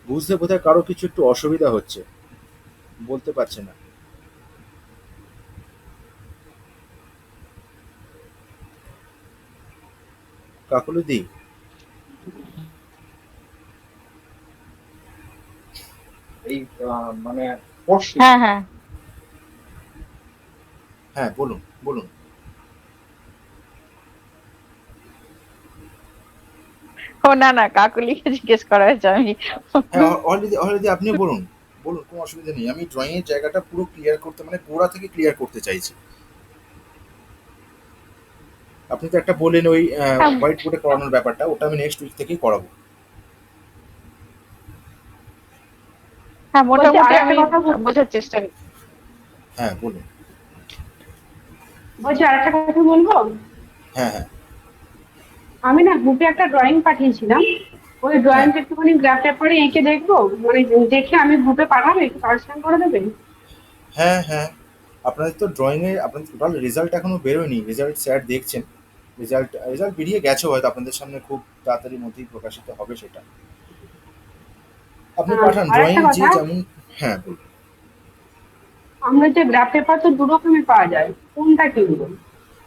বুঝতে বোধহয় কারো কিছু একটু অসুবিধা হচ্ছে, বলতে পারছে না। কাকলি, এই মানে পড়ছি। হ্যাঁ হ্যাঁ। হ্যাঁ বলুন বলুন। ও না না, কাকুলিকে জিজ্ঞেস করা হয়েছে আমি। হ্যাঁ, অলরেডি অলরেডি আপনি বলুন, বলুন, কোনো অসুবিধা নেই। আমি ড্রয়িং এর জায়গাটা পুরো ক্লিয়ার করতে, মানে গোড়া থেকে ক্লিয়ার করতে চাইছি। আপনি তো একটা বললেন ওই হ্যাঁ হোয়াইট বোর্ডে করানোর ব্যাপারটা, ওটা আমি নেক্সট উইক থেকেই করাবো। হ্যাঁ, বলছি মোটামুটি আর একটা আমি কথা বোঝার চেষ্টা করি। হ্যাঁ বলুন। বলছি আর একটা কথা বলবো। হ্যাঁ হ্যাঁ আমি না গ্রুপে একটা ড্রয়িং পাঠিয়েছিলাম, ওই হ্যাঁ ড্রয়িংটা একটুখানি গ্রাফ পেপারে এঁকে দেখবো, মানে দেখে আমি গ্রুপে পাঠাবো, একটু কারেকশন করে দেবেন? হ্যাঁ হ্যাঁ। আপনাদের তো ড্রয়িংয়ে আপনাদের টোটাল রেজাল্ট এখনো বেরোয়নি, রেজাল্ট স্যার দেখছেন। রেজাল্ট রেজাল্ট বেরিয়ে গেছে, হয়তো আপনাদের সামনে খুব তাড়াতাড়ির মধ্যেই প্রকাশিত হবে সেটা। আপনি পাঠান আর ড্রয়িং একটা যে কথা, যেমন। হ্যাঁ বলুন। আমরা যে গ্রাফ পেপার তো দু রকমের পাওয়া যায়, কোনটা কিনবো?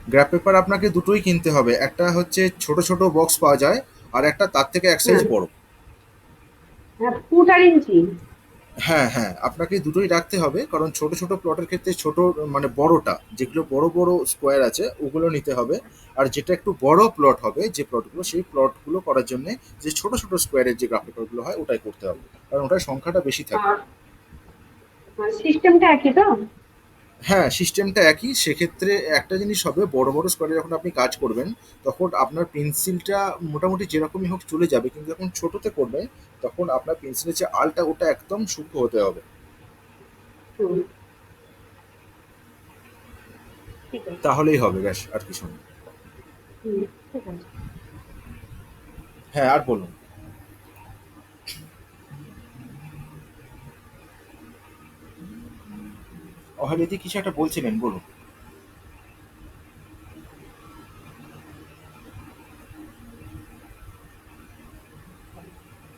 গ্রাফ পেপার আপনাকে দুটোই কিনতে হবে, একটা হচ্ছে ছোট ছোট বক্স পাওয়া যায়, আর একটা তার থেকে এক সাইজ হ্যাঁ, বড়। হ্যাঁ, ফুট আর ইঞ্চি। হ্যাঁ হ্যাঁ, আপনাকে দুটোই রাখতে হবে, কারণ ছোট ছোট প্লটের ক্ষেত্রে ছোট, মানে বড়টা যেগুলো বড় বড় স্কোয়ার আছে ওগুলো নিতে হবে। আর যেটা একটু বড় প্লট হবে যে প্লটগুলো, সেই প্লটগুলো করার জন্য যে ছোট ছোট স্কোয়ারের যে গ্রাফ পেপারগুলো হয় ওটাই করতে হবে, কারণ ওটার সংখ্যাটা বেশি থাকে। আর সিস্টেমটা একই তো? হ্যাঁ, সিস্টেমটা একই। সেক্ষেত্রে একটা জিনিস হবে, বড় বড় স্কোয়ারে যখন আপনি কাজ করবেন তখন আপনার পেন্সিলটা মোটামুটি যেরকমই হোক চলে যাবে, কিন্তু যখন ছোটোতে করবেন তখন আপনার পেন্সিলের যে আলটা ওটা একদম সূক্ষ্ম হতে হবে। হুম, ঠিক আছে। তাহলেই হবে, ব্যাস, আর কিছু না। হুম, ঠিক আছে। হ্যাঁ, আর বলুন। অহেলিদি কিছু একটা বলছিলেন, বলুন।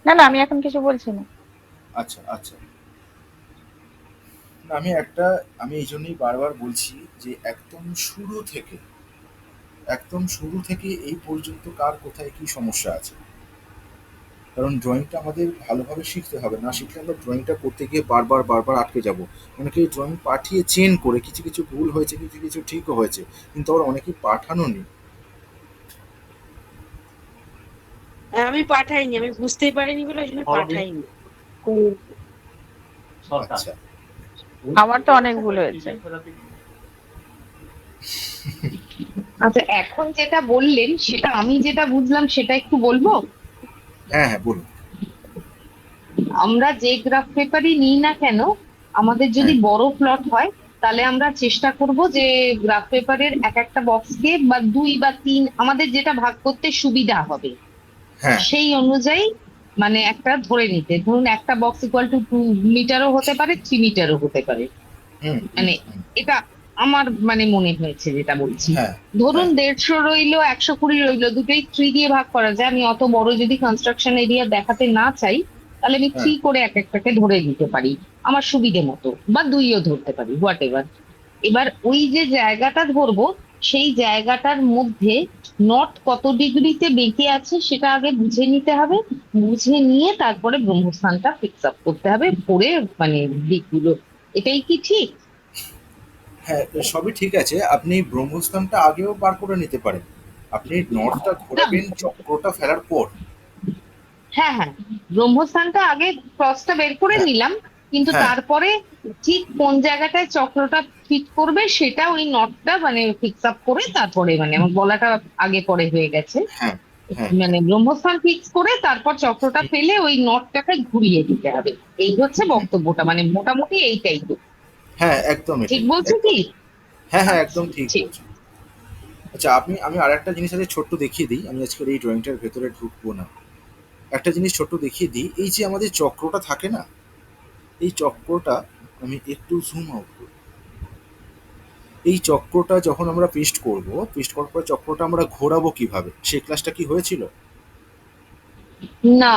না না, আমি এখন কিছু বলছি না। আচ্ছা আচ্ছা। না, আমি এই জন্যই বারবার বলছি যে একদম শুরু থেকে এই পর্যন্ত কার কোথায় কি সমস্যা আছে। কারণ ড্রয়িংটা আমাদের ভালোভাবে শিখতে হবে, না শিখলে আমরা ড্রয়িংটা করতে গিয়ে বারবার বারবার আটকে যাব। অনেকে ড্রয়িং পাঠিয়ে চেন করে, কিছু কিছু ভুল হয়েছে, কিছু কিছু ঠিকও হয়েছে, কিন্তু আবার অনেকেই পাঠানো নেই। আমি পাঠাইনি, আমি বুঝতেই পারিনি বলে ওই জন্য পাঠাইনি। আচ্ছা, আমার তো অনেক ভুল হয়েছে। আচ্ছা, এখন যেটা বললেন সেটা আমি যেটা বুঝলাম সেটা একটু বলবো। হ্যাঁ হ্যাঁ বলুন। আমরা যে গ্রাফ পেপারই নিই না কেন, আমাদের যদি হ্যাঁ বড় প্লট হয়, তাহলে আমরা চেষ্টা করব যে গ্রাফ পেপারের এক একটা বক্সকে বা 2 বা 3 আমাদের যেটা ভাগ করতে সুবিধা হবে হ্যাঁ। সেই অনুযায়ী মানে একটা ধরে নিতে। ধরুন একটা বক্স ইকুয়াল টু 2 মিটারও হতে পারে, 3 মিটারও হতে পারে। হুম হুম মানে হুম। এটা আমার মানে মনে হয়েছে যেটা বলছি। হ্যাঁ ধরুন হ্যাঁ 150 রইলো, 120 রইলো, দুটোই 3 দিয়ে ভাগ করা যায়। আমি অত বড় যদি কনস্ট্রাকশন এরিয়া দেখাতে না চাই, তাহলে আমি হ্যাঁ 3 করে এক একটাকে ধরে দিতে পারি আমার সুবিধে মতো, বা 2ও ধরতে পারি, হোয়াট এভার। এবার ওই যে জায়গাটা ধরবো, সেই জায়গাটার মধ্যে নট কত ডিগ্রিতে বেঁকে আছে সেটা আগে বুঝে নিতে হবে। বুঝে নিয়ে তারপরে ব্রহ্মস্থানটা ফিক্স আপ করতে হবে, করে মানে দিকগুলো। এটাই কি ঠিক? হ্যাঁ, সবই ঠিক আছে। আপনি ব্রহ্মস্থানটা আগেও বার করে নিতে পারেন। আপনি নর্থটা না, ঘোরাবেন চক্রটা ফেলার পর। হ্যাঁ হ্যাঁ, ব্রহ্মস্থানটা আগে ক্রসটা বের করে হ্যাঁ নিলাম, কিন্তু হ্যাঁ তারপরে ঠিক কোন জায়গাটায় চক্রটা ফিট করবে সেটা ওই নটটা মানে ফিক্স আপ করে, তারপরে মানে আমার বলাটা আগে পরে হয়ে গেছে। হ্যাঁ হ্যাঁ মানে ব্রহ্মস্থান ফিক্স করে তারপর চক্রটা ফেলে ওই নটটাকে ঘুরিয়ে দিতে হবে। এই হচ্ছে বক্তব্যটা, মানে মোটামুটি এইটাই তো। হ্যাঁ, একদম ঠিক এটাই, বলছো একদম। কি? হ্যাঁ হ্যাঁ, আচ্ছা, একদম ঠিক ঠিক। বলছেন। আচ্ছা, আমি আর একটা জিনিস আছে ছোট্ট দেখিয়ে দিই। আমি আজকের এই ড্রয়িংটার ভেতরে ঢুকবো না। একটা জিনিস ছোট্ট দেখিয়ে দিই। এই যে আমাদের চক্রটা থাকে না, এই চক্রটা আমি একটু জুম আউট করি। এই চক্রটা যখন আমরা পেস্ট করব, পেস্ট করার পর চক্রটা আমরা ঘোরাবো কিভাবে, সেই ক্লাসটা কি হয়েছিল? না।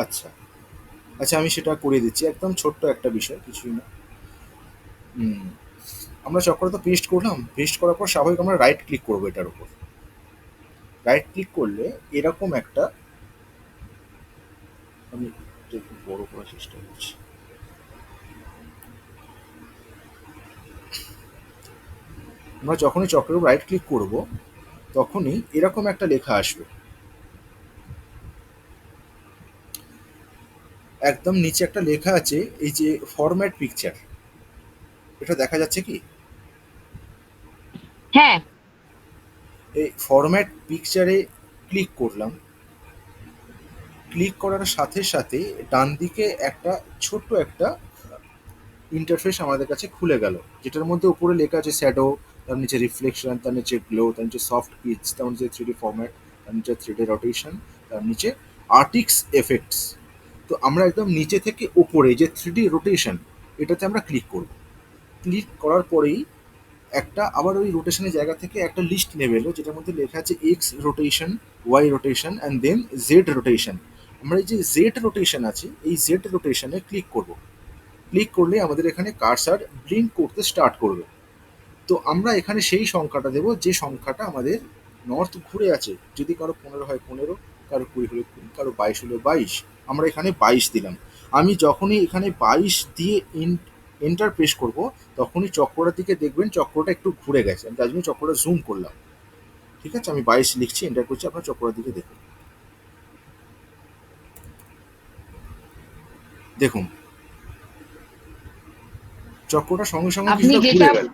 আচ্ছা আচ্ছা, আমি সেটা করে দিচ্ছি। একদম ছোট্ট একটা বিষয়, কিছুই না। হুম, আমরা চক্রটা পেস্ট করলাম, পেস্ট করার পর স্বাভাবিক আমরা রাইট ক্লিক করবো এটার উপর। রাইট ক্লিক করলে এরকম একটা, আমি এটা একটু বড় করার চেষ্টা করছি। আমরা যখনই চক্রের উপর রাইট ক্লিক করব, তখনই এরকম একটা লেখা আসবে। একদম নিচে একটা লেখা আছে, এই যে ফরম্যাট পিকচার, এটা দেখা যাচ্ছে কি? হ্যাঁ এই ফরম্যাট পিকচারে ক্লিক করলাম। ক্লিক করার সাথে সাথে ডান দিকে একটা ছোট্ট একটা ইন্টারফেস আমাদের কাছে খুলে গেল, যেটার মধ্যে উপরে লেখা আছে শ্যাডো, তার নিচে রিফ্লেকশন, তার নিচে গ্লো, তার নিচে সফট পিচ, তার নিচে 3D ফরম্যাট, তার নিচে 3D রোটেশন, তার নিচে আর্টিক্স এফেক্টস। তো আমরা একদম নিচে থেকে উপরে যে 3D রোটেশন, এটাতে আমরা ক্লিক করব। ক্লিক করার পরেই একটা আবার ওই রোটেশনের জায়গা থেকে একটা লিস্ট নেবে এলো, যেটার মধ্যে লেখা আছে X rotation, Y rotation and then Z rotation. আমরা এই যে জেড রোটেশন আছে, এই জেড রোটেশনে ক্লিক করব। ক্লিক করলে আমাদের এখানে কার্সার ব্লিঙ্ক করতে স্টার্ট করবে। তো আমরা এখানে সেই সংখ্যাটা দেবো যে সংখ্যাটা আমাদের নর্থ ঘুরে আছে। যদি কারো 15 হয় 15, কারো 20 হলে 20, কারো 22 হলে 22। আমরা এখানে 22 দিলাম। আমি যখনই এখানে 22 দিয়ে এন্টার প্রেস করব, তখনই চক্রটার দিকে দেখবেন চক্রটা একটু ঘুরে গেছে। আমি তার জন্য চক্রটা জুম করলাম। ঠিক আছে, আমি 22 লিখছি, এন্টার করছি, আপনার চক্রটার দিকে দেখুন। দেখুন চক্রটা সঙ্গে সঙ্গে আপনি কিছুটা যেটা, ঘুরে গেল।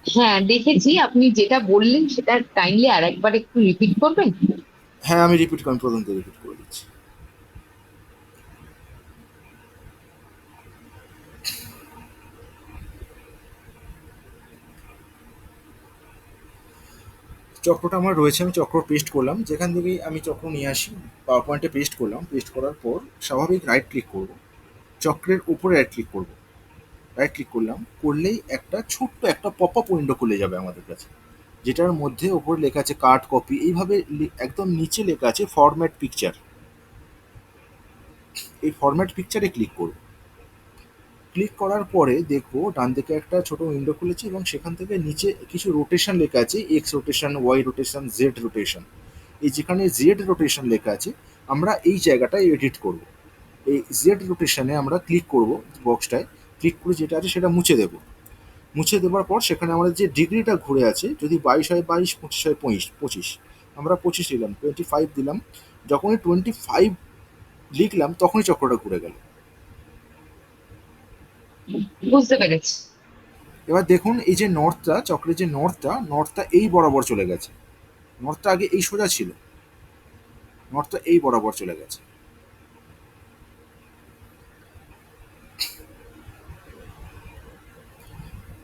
হ্যাঁ দেখেছি, আপনি যেটা বললেন সেটা কাইন্ডলি আরেকবার একটু রিপিট করবেন। হ্যাঁ, আমি রিপিট করে, আমি প্রথম থেকে রিপিট করে দিচ্ছি। চক্রটা আমার রয়েছে, আমি চক্র পেস্ট করলাম। যেখান থেকেই আমি চক্র নিয়ে আসি, পাওয়ার পয়েন্টে পেস্ট করলাম। পেস্ট করার পর স্বাভাবিক রাইট ক্লিক করব, চক্রের উপরে রাইট ক্লিক করব। রাইট ক্লিক করলাম, করলেই একটা ছোট্ট একটা পপ আপ উইন্ডো খুলে যাবে আমাদের কাছে, যেটার মধ্যে ওপরে লেখা আছে কার্ড কপি। এইভাবে একদম নিচে লেখা আছে ফরম্যাট পিকচার। এই ফরম্যাট পিকচারে ক্লিক করব। ক্লিক করার পরে দেখবো ডান দিকে একটা ছোট উইন্ডো খুলেছে, এবং সেখান থেকে নিচে কিছু রোটেশন লেখা আছে, X rotation, Y rotation, Z rotation. এই যেখানে জেড রোটেশন লেখা আছে আমরা এই জায়গাটায় এডিট করব। এই জেড রোটেশনে আমরা ক্লিক করব, বক্সটায় ক্লিক করে যেটা আছে সেটা মুছে দেব। মুছে দেওয়ার পর সেখানে আমাদের যে ডিগ্রিটা ঘুরে আছে, যদি 22 হয় 22, 25 হয় 25, আমরা 25 দিলাম, 25 দিলাম। যখনই 25 লিখলাম তখনই চক্রটা ঘুরে গেল। বুঝতে পেরেছি। এবার দেখুন এই যে নর্থটা, চক্রের যে নর্থটা এই বরাবর চলে গেছে। নর্থটা আগে এই সোজা ছিল, নর্থটা এই বরাবর চলে গেছে।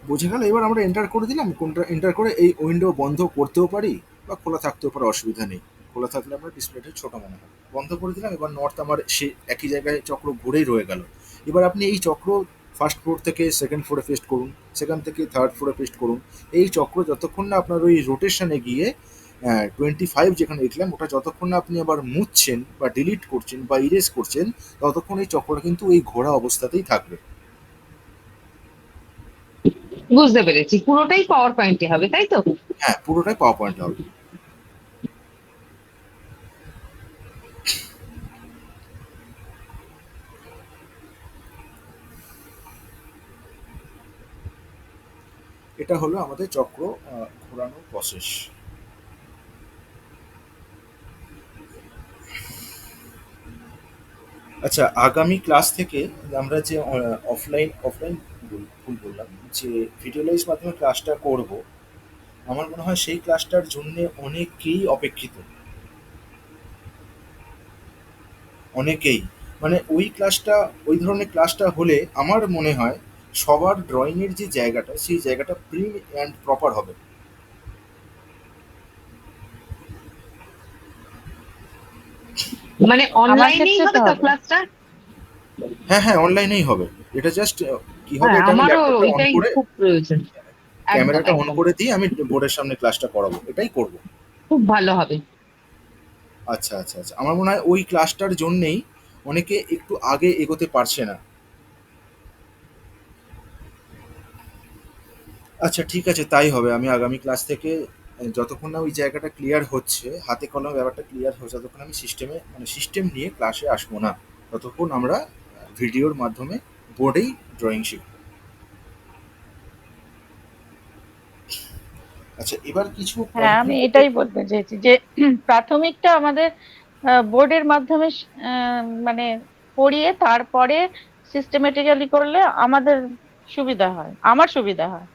বুঝে গেল? এবার আমরা এন্টার করে দিলাম, কোনটা এন্টার করে এই উইন্ডো বন্ধ করতেও পারি বা খোলা থাকতেও পারে, অসুবিধা নেই। খোলা থাকলে আমরা ডিসপ্লেটা ছোট মনে হয়। বন্ধ করে দিলাম, এবার নর্থ আমার সে একই জায়গায় চক্র ঘুরেই রয়ে গেল। এবার আপনি এই চক্র ফার্স্ট ফ্লোর থেকে সেকেন্ড ফ্লোরে পেস্ট করুন, সেখান থেকে থার্ড ফ্লোরে পেস্ট করুন। এই চক্র যতক্ষণ না আপনার ওই রোটেশনে গিয়ে 25 যেখানে লিখলাম ওটা যতক্ষণ না আপনি আবার মুছছেন বা ডিলিট করছেন বা ইরেজ করছেন, ততক্ষণ এই চক্রটা কিন্তু এই ঘোরা অবস্থাতেই থাকবে। বুঝতে পেরেছি, পুরোটাই পাওয়ার পয়েন্টে হবে, তাই তো? হ্যাঁ, পুরোটাই পাওয়ার পয়েন্ট হবে। এটা হলো আমাদের চক্র ঘোরানোর প্রসেস। আচ্ছা, আগামী ক্লাস থেকে আমরা যে অফলাইন অফলাইন ভুল বললাম, যে ভিডিওলাইজ মাধ্যমে ক্লাসটা করব, আমার মনে হয় সেই ক্লাসটার জন্য অনেকেই অপেক্ষিত, অনেকেই। মানে ওই ক্লাসটা, ওই ধরনের ক্লাসটা হলে আমার মনে হয় সবার ড্রয়িংয়ের যে জায়গাটা, সেই জায়গাটা প্রিম অ্যান্ড প্রপার হবে। মানে আমার অনলাইনেই ক্ষেত্রে হবে তো তো হবে। ক্লাসটা? হ্যাঁ, হ্যাঁ, অনলাইনেই হবে। এটা জাস্ট কি হবে, হ্যাঁ, এটা আমি আমারও ল্যাপটপটা অন ওইটাই করে, খুব প্রয়োজন। একদম ক্যামেরাটা অন একদম, করে দিয়ে আমি বোর্ডের সামনে ক্লাসটা করাবো, এটাই করব। খুব ভালো হবে। আচ্ছা, আচ্ছা, আচ্ছা। আমার মনে হয় ওই ক্লাসটার জন্যেই অনেকে একটু আগে এগোতে পারছে না। আচ্ছা, ঠিক আছে, তাই হবে। আমি আগামী ক্লাস থেকে যতক্ষণ না ওই জায়গাটা ক্লিয়ার হচ্ছে, হাতে কলমে ব্যাপারটা ক্লিয়ার হচ্ছে, ততক্ষণ আমি সিস্টেমে মানে সিস্টেম নিয়ে ক্লাসে আসবো না। ততক্ষণ আমরা ভিডিওর মাধ্যমে বোর্ডেই ড্রয়িং শিখব। আচ্ছা, এবার কিছু হ্যাঁ, আমি কমপ্লিকেটেড। এটাই বলতে চেয়েছি যে প্রাথমিকটা আমাদের বোর্ডের মাধ্যমে মানে পড়িয়ে তারপরে সিস্টেমেটিক্যালি করলে আমাদের সুবিধা হয়, আমার সুবিধা হয়।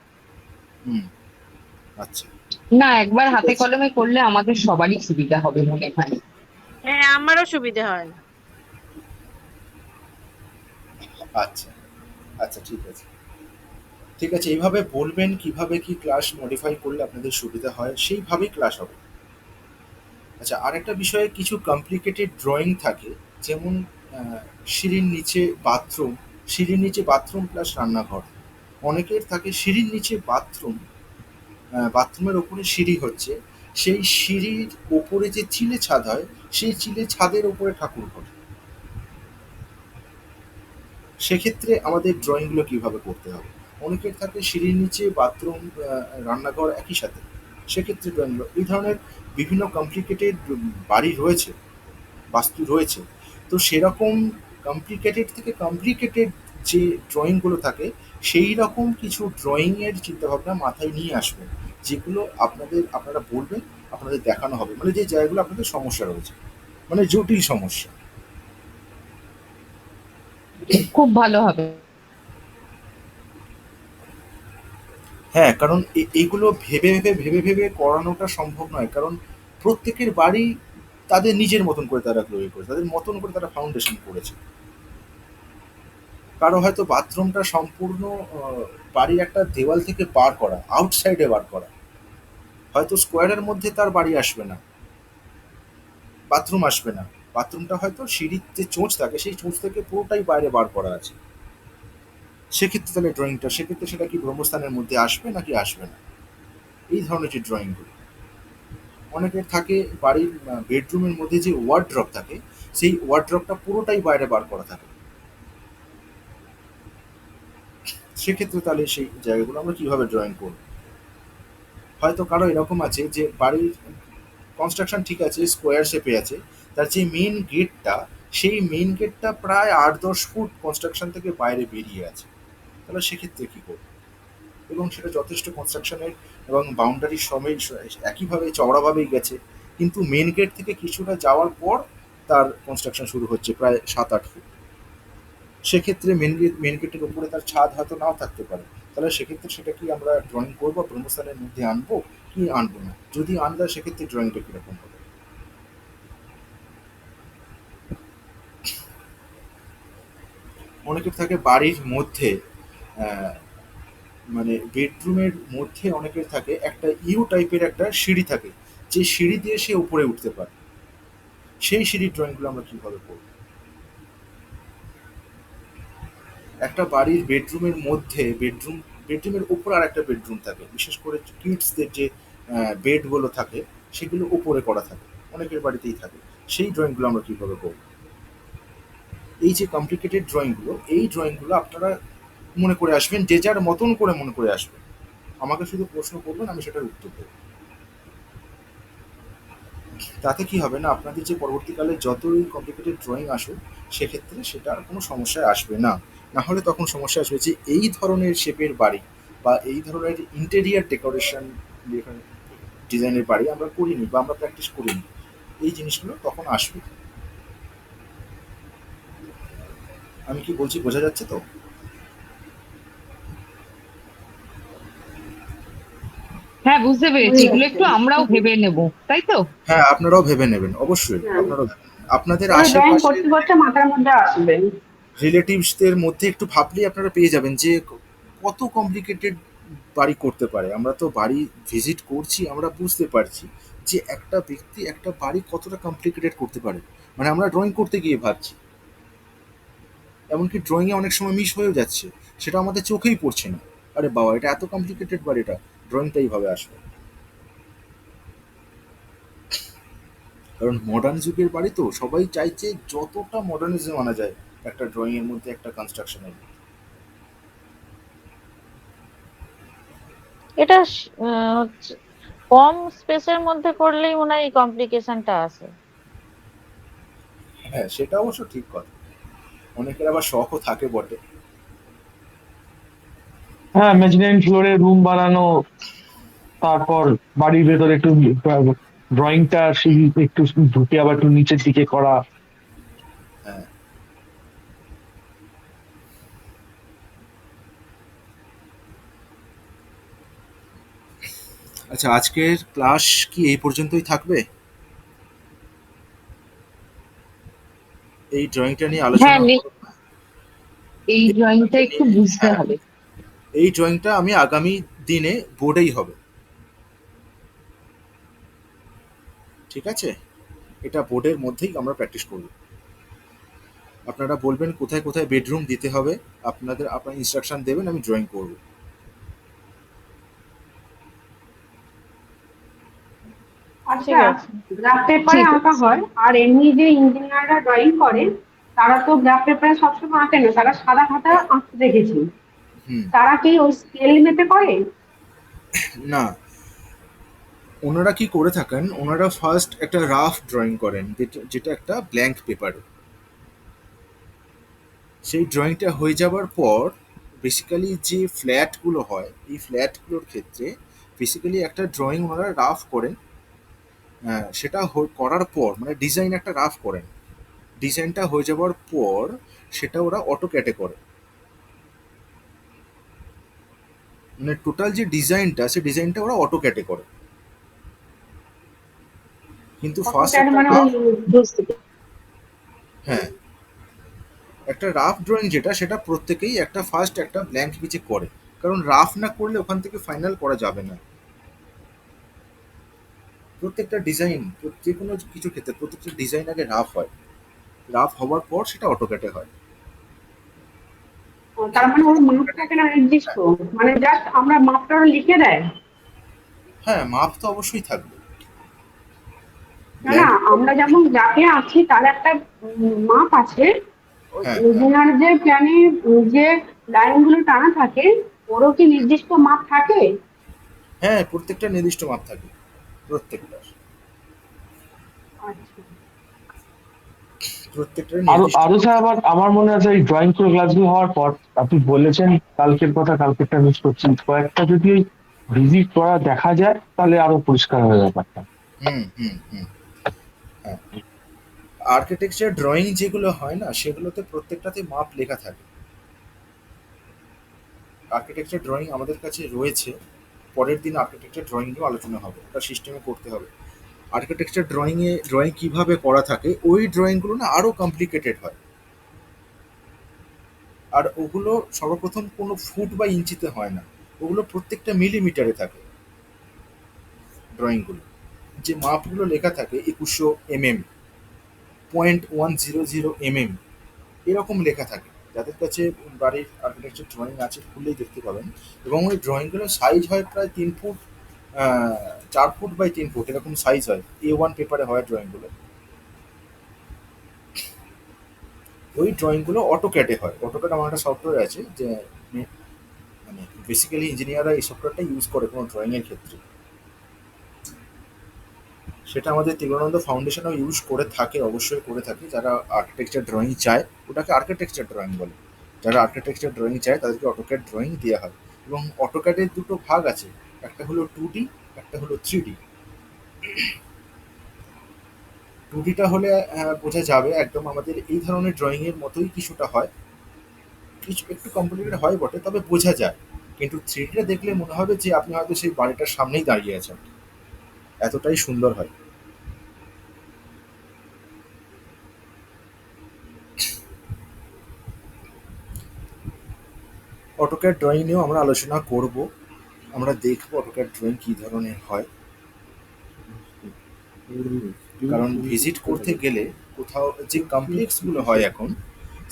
হুম, আচ্ছা, না, একবার ঠিক হাতে আছে। কলমে করলে আমাদের সবারই সুবিধা হবে মনে হয়। হ্যাঁ, আমারও সুবিধা হয়। আচ্ছা, আচ্ছা, ঠিক আছে। ঠিক আছে, এইভাবে বলবেন কিভাবে কি ক্লাস মডিফাই করলে আপনাদের সুবিধা হয়, সেইভাবেই ক্লাস হবে। আচ্ছা, আরেকটা বিষয়ে কিছু কমপ্লিকেটেড ড্রয়িং থাকে, যেমন সিঁড়ির নিচে বাথরুম, সিঁড়ির নিচে বাথরুম প্লাস রান্নাঘর। অনেকের থাকে সিঁড়ির নিচে বাথরুম, বাথরুমের ওপরে সিঁড়ি হচ্ছে, সেই সিঁড়ির ওপরে যে চিলে ছাদ হয়, সেই চিলে ছাদের ওপরে ঠাকুর ঘর। সেক্ষেত্রে আমাদের ড্রয়িংগুলো কিভাবে করতে হবে? অনেকের থাকে সিঁড়ির নিচে বাথরুম, রান্নাঘর একই সাথে, সেক্ষেত্রে ড্রয়িংগুলো এই ধরনের বিভিন্ন কমপ্লিকেটেড বাড়ি রয়েছে, বাস্তু রয়েছে। তো সেরকম কমপ্লিকেটেড থেকে কমপ্লিকেটেড যে ড্রয়িংগুলো থাকে, সেই রকম কিছু ড্রয়িংয়ের চিন্তাভাবনা মাথায় নিয়ে আসবেন, যেগুলো আপনারা বলবেন, আপনাদের দেখানো হবে, মানে যে জায়গাগুলো আপনাদের সমস্যা রয়েছে, মানে জটিল সমস্যা। খুব ভালো হবে। হ্যাঁ, কারণ এইগুলো ভেবে ভেবে করানোটা সম্ভব নয়। কারণ প্রত্যেকের বাড়ি তাদের নিজের মতন করে তারা তৈরি করেছে। তাদের মতন করে তারা ফাউন্ডেশন করেছে। কারো হয়তো বাথরুমটা সম্পূর্ণ বাড়ির একটা দেওয়াল থেকে বার করা, আউটসাইডে বার করা। হয়তো স্কোয়ারের মধ্যে তার বাড়ি আসবে না, বাথরুম আসবে না। বাথরুমটা হয়তো সিঁড়ির যে চোঁচ থাকে, সেই চোঁচ থেকে পুরোটাই বাইরে বার করা আছে। সেক্ষেত্রে তাহলে ড্রয়িংটা, সেক্ষেত্রে সেটা কি ব্রহ্মস্থানের মধ্যে আসবে নাকি আসবে না? এই ধরনের যে ড্রয়িংগুলো। অনেকের থাকে বাড়ির বেডরুমের মধ্যে যে ওয়ার্ড্রপ থাকে, সেই ওয়ার্ড্রপটা পুরোটাই বাইরে বার করা থাকে। সেক্ষেত্রে তাহলে সেই জায়গাগুলো আমরা কিভাবে ড্রয়িং করব? হয়তো কারো এরকম আছে যে বাড়ির কনস্ট্রাকশন ঠিক আছে, স্কোয়ার শেপে আছে, তার যে মেন গেটটা, সেই মেন গেটটা প্রায় 8-10 ফুট কনস্ট্রাকশন থেকে বাইরে বেরিয়ে আছে। তাহলে সেক্ষেত্রে কি করবো? এবং সেটা যথেষ্ট কনস্ট্রাকশনের এবং বাউন্ডারির সময় একইভাবে চওড়াভাবেই গেছে, কিন্তু মেন গেট থেকে কিছুটা যাওয়ার পর তার কনস্ট্রাকশন শুরু হচ্ছে প্রায় 7-8 ফুট। সেক্ষেত্রে মেন গেটের উপরে তার ছাদ হয়তো নাও থাকতে পারে। তাহলে সেক্ষেত্রে সেটা কি আমরা ড্রয়িং করবো, ব্রহ্মস্থানের মধ্যে আনবো কি আনবো না? যদি আনলে সেক্ষেত্রে ড্রয়িংটা কিরকম হবে? অনেকের থাকে বাড়ির মধ্যে আহ, মানে বেডরুমের মধ্যে অনেকের থাকে একটা ইউ টাইপের একটা সিঁড়ি থাকে, যে সিঁড়ি দিয়ে সে উপরে উঠতে পারে। সেই সিঁড়ির ড্রয়িংগুলো আমরা কিভাবে করবো? একটা বাড়ির বেডরুমের মধ্যে বেডরুমের উপর আর একটা বেডরুম থাকে, বিশেষ করে কিডসদের যে বেডগুলো থাকে সেগুলো উপরে করা থাকে, অনেকের বাড়িতেই থাকে। সেই ড্রয়িংগুলো আমরা কিভাবে করবো? এই যে কমপ্লিকেটেড ড্রয়িংগুলো, এই ড্রয়িংগুলো আপনারা মনে করে আসবেন, যে যার মতন করে মনে করে আসবেন। আমাকে শুধু প্রশ্ন করবেন, আমি সেটার উত্তর দেবো। তাতে কি হবে না, আপনাদের যে পরবর্তীকালে যতই কমপ্লিকেটেড ড্রয়িং আসুক, সেক্ষেত্রে সেটা আর কোনো সমস্যায় আসবে না। না হলে তখন সমস্যা আসবে যে এই ধরনের শেপের বাড়ি বা এই ধরনের ইন্টেরিয়ার ডেকোরেশন ডিজাইনের বাড়ি আমরা করিনি বা আমরা প্র্যাকটিস করিনি, এই জিনিসগুলো তখন আসবে। আমি কি বলছি বোঝা যাচ্ছে তো? হ্যাঁ, বুঝতে পেরেছি। বুঝে এগুলো যাচ্ছে। একটু আমরাও ভেবে নেব, তাই তো? হ্যাঁ, আপনারাও ভেবে নেবেন, অবশ্যই হ্যাঁ, আপনারাও ভেবে নেবেন। আপনাদের ওই ড্রয়িং আশেপাশে করতে করতে মাথার মধ্যে আসবে। রিলেটিভসদের মধ্যে একটু ভাবলেই আপনারা পেয়ে যাবেন যে কত কমপ্লিকেটেড বাড়ি করতে পারে। আমরা তো বাড়ি ভিজিট করছি, আমরা বুঝতে পারছি যে একটা ব্যক্তি একটা বাড়ি কতটা কমপ্লিকেটেড করতে পারে। মানে আমরা ড্রয়িং করতে গিয়ে ভাবছি, এমনকি ড্রয়িংয়ে অনেক সময় মিস হয়েও যাচ্ছে, সেটা আমাদের চোখেই পড়ছে না। আরে বাবা, এটা এত কমপ্লিকেটেড বাড়িটা, ড্রয়িংটা এইভাবে আসবে। কারণ মডার্ন যুগের বাড়ি তো সবাই চাইছে যতটা মডার্নিজম আনা যায় একটা ড্রয়িংয়ের মধ্যে, একটা কনস্ট্রাকশনের মধ্যে। এটা হচ্ছে কম স্পেসের মধ্যে করলেই মনে হয় এই কমপ্লিকেশনটা আসে। হ্যাঁ, সেটা অবশ্য ঠিক কথা। অনেকের আবার শখও থাকে বটে। হ্যাঁ, মেজরিন ফ্লোরে রুম বানানো, তারপর বাড়ির ভেতরে একটু ড্রয়িংটা সিঁড়ি একটু ঢুকে আবার একটু নিচের দিকে করা। হ্যাঁ, আচ্ছা, আজকের ক্লাস কি এই পর্যন্তই থাকবে? এই ড্রয়িংটা নিয়ে হ্যাঁ, আলোচনা করব। এই এই ড্রয়িংটা ড্রয়িংটা একটু নিয়ে, বুঝতে হ্যাঁ, হবে। এই ড্রয়িংটা আমি আগামী দিনে বোর্ডেই হবে, ঠিক আছে? এটা বোর্ডের মধ্যেই আমরা প্র্যাকটিস করব। আপনারা বলবেন কোথায় কোথায় বেডরুম দিতে হবে, আপনার ইনস্ট্রাকশন দেবেন, আমি ড্রয়িং করব। আচ্ছা, ঠিক আছে। গ্রাফ পেপারে ঠিক আঁকা আছে। হয়, আর এমনি যে ইঞ্জিনিয়াররা ড্রয়িং করে তারা তো গ্রাফ পেপারে সবসময় আঁকে না, তারা সাদা খাতা হ্যাঁ। আঁকতে দেখেছি। হুম। তারা কি ওই স্কেল মেপে করে? না, ওনারা কি করে থাকেন, ওনারা ফার্স্ট একটা রাফ ড্রয়িং করেন, যেটা একটা ব্ল্যাঙ্ক পেপারে। সেই ড্রয়িংটা হয়ে যাবার পর বেসিক্যালি যে ফ্ল্যাটগুলো হয়, এই ফ্ল্যাটগুলোর ক্ষেত্রে বেসিক্যালি একটা ড্রয়িং ওনারা রাফ করেন। সেটা করার পর মানে ডিজাইন একটা রাফ করেন, ডিজাইনটা হয়ে যাওয়ার পর সেটা ওরা অটোক্যাটে করে। মানে টোটাল যে ডিজাইনটা, সেই ডিজাইনটা ওরা অটোক্যাটে করে। কিন্তু ফার্স্ট অটোক্যাড একটা মানে ওই রাফ, বুঝতে পেরেছি। হ্যাঁ, একটা রাফ ড্রয়িং যেটা, সেটা প্রত্যেকেই একটা ফার্স্ট একটা ব্ল্যাঙ্ক পিচে করে। কারণ রাফ না করলে ওখান থেকে ফাইনাল করা যাবে না। প্রত্যেকটা ডিজাইন, যে কোনো কিছু ক্ষেত্রে প্রত্যেকটা ডিজাইন আগে রাফ হয়, রাফ হওয়ার পর সেটা অটোক্যাটে হয়। তার মানে ওর মাপ থাকে না নির্দিষ্ট, মানে জাস্ট আমরা মাপটা ওরা লিখে দেয়। হ্যাঁ, মাপ তো অবশ্যই থাকবে। না না, ব্ল্যাঙ্ক, আমরা যেমন যাকে আছি তার একটা মাপ আছে। হ্যাঁ হ্যাঁ ইঞ্জিনিয়ার যে প্ল্যানে যে লাইন গুলো টানা থাকে, ওরও কি নির্দিষ্ট মাপ থাকে? হ্যাঁ, প্রত্যেকটা নির্দিষ্ট মাপ থাকে, প্রত্যেকটার। আচ্ছা। প্রত্যেকটা আরো নির্দিষ্ট আরো স্যার আমার মনে আছে এই ড্রয়িং করে ক্লাসগুলো হওয়ার পর আপনি বলেছেন কালকের কথা, কালকেরটা মিস করছি, কয়েকটা যদি ভিজিট করা দেখা যায় তাহলে আরো পরিষ্কার হয়ে ব্যাপারটা। হুম হুম হুম হ্যাঁ, আর্কিটেকচার ড্রয়িং যেগুলো হয় না সেগুলোতে প্রত্যেকটাতে মাপ লেখা থাকে। আর্কিটেকচার ড্রয়িং আমাদের কাছে রয়েছে, পরের দিন আর্কিটেকচার ড্রয়িং নিয়েও আলোচনা হবে, ওটা সিস্টেমে করতে হবে। আর্কিটেকচার ড্রয়িং কিভাবে করা থাকে, ওই ড্রয়িংগুলো না আরো কমপ্লিকেটেড হয়। আর ওগুলো সর্বপ্রথম কোনো ফুট বা ইঞ্চিতে হয় না, ওগুলো প্রত্যেকটা মিলিমিটারে থাকে। ড্রয়িংগুলো যে মাপগুলো লেখা থাকে 2100 mm, 0.100 mm, এরকম লেখা থাকে। যাদের কাছে বাড়ির আর্কিটেকচার ড্রয়িং আছে খুললেই দেখতে পাবেন। এবং ওই ড্রয়িংগুলোর সাইজ হয় প্রায় 3 ফুট, 4 ফুট বাই 3 ফুট, এরকম সাইজ হয়। A1 পেপারে হয় ড্রয়িংগুলো। ওই ড্রয়িংগুলো অটোক্যাডে হয়। অটোক্যাড আমার একটা সফটওয়্যার আছে যে মানে বেসিক্যালি ইঞ্জিনিয়াররা এই সফটওয়্যারটা ইউজ করে কোনো ড্রয়িংয়ের ক্ষেত্রে। সেটা আমাদের ত্রিগুণানন্দ ফাউন্ডেশনও ইউজ করে থাকে, অবশ্যই করে থাকে। যারা আর্কিটেকচার ড্রয়িং চায় ওটাকে আর্কিটেকচার ড্রয়িং বলে। যারা আর্কিটেকচার ড্রয়িং চায় তাদেরকে অটোক্যাড ড্রয়িং দেওয়া হয়। এবং অটোক্যাডের দুটো ভাগ আছে, একটা হলো 2D, একটা হলো 3D। 2Dটা হলে বোঝা যাবে একদম আমাদের এই ধরনের ড্রয়িংয়ের মতোই কিছুটা হয়, কিছু একটু কমপ্লিকেটেড হয় বটে, তবে বোঝা যায়। কিন্তু 3Dটা দেখলে মনে হবে যে আপনি হয়তো সেই বাড়িটার সামনেই দাঁড়িয়ে আছেন, এতটাই সুন্দর হয়। অটোক্যাড ড্রয়িং নিয়েও আমরা আলোচনা করব, আমরা দেখব অটোক্যাড ড্রয়িং কী ধরনের হয়। কারণ ভিজিট করতে গেলে কোথাও যে কমপ্লেক্সগুলো হয় এখন,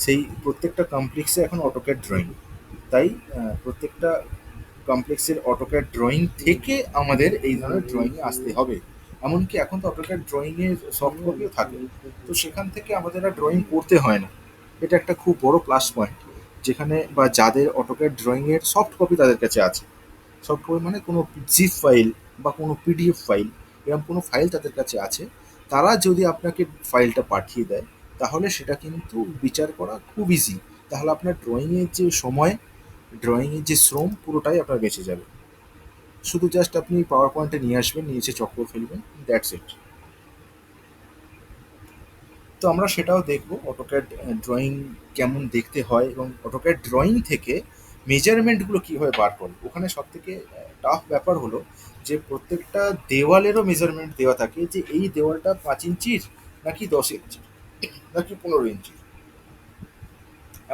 সেই প্রত্যেকটা কমপ্লেক্সে এখন অটোক্যাড ড্রয়িং। তাই প্রত্যেকটা কমপ্লেক্সের অটোক্যাড ড্রয়িং থেকে আমাদের এই ধরনের ড্রয়িংয়ে আসতে হবে। এমনকি এখন তো অটোক্যাড ড্রয়িংয়ের সফট কপিও থাকে, তো সেখান থেকে আমাদের আর ড্রয়িং করতে হয় না। এটা একটা খুব বড় প্লাস পয়েন্ট, যেখানে বা যাদের অটোক্যাড ড্রয়িংয়ের সফট কপি তাদের কাছে আছে। সফট কপি মানে কোনো জিপ ফাইল বা কোনো পিডিএফ ফাইল, এরকম কোনো ফাইল তাদের কাছে আছে। তারা যদি আপনাকে ফাইলটা পাঠিয়ে দেয় তাহলে সেটা কিন্তু বিচার করা খুব ইজি। তাহলে আপনার ড্রয়িংয়ের যে সময়, ড্রয়িংয়ের যে শ্রম, পুরোটাই আপনার বেঁচে যাবে। শুধু জাস্ট আপনি পাওয়ার পয়েন্টে নিয়ে আসবেন, নিচে চক্কর ফেলবেন, দ্যাটস ইট। তো আমরা সেটাও দেখব অটোক্যাড ড্রয়িং কেমন দেখতে হয়, এবং অটোক্যাড ড্রয়িং থেকে মেজারমেন্টগুলো কীভাবে বার করব। ওখানে সবথেকে টাফ ব্যাপার হলো যে প্রত্যেকটা দেওয়ালেরও মেজারমেন্ট দেওয়া থাকে, যে এই দেওয়ালটা 5 ইঞ্চির নাকি 10 ইঞ্চির নাকি 15 ইঞ্চির।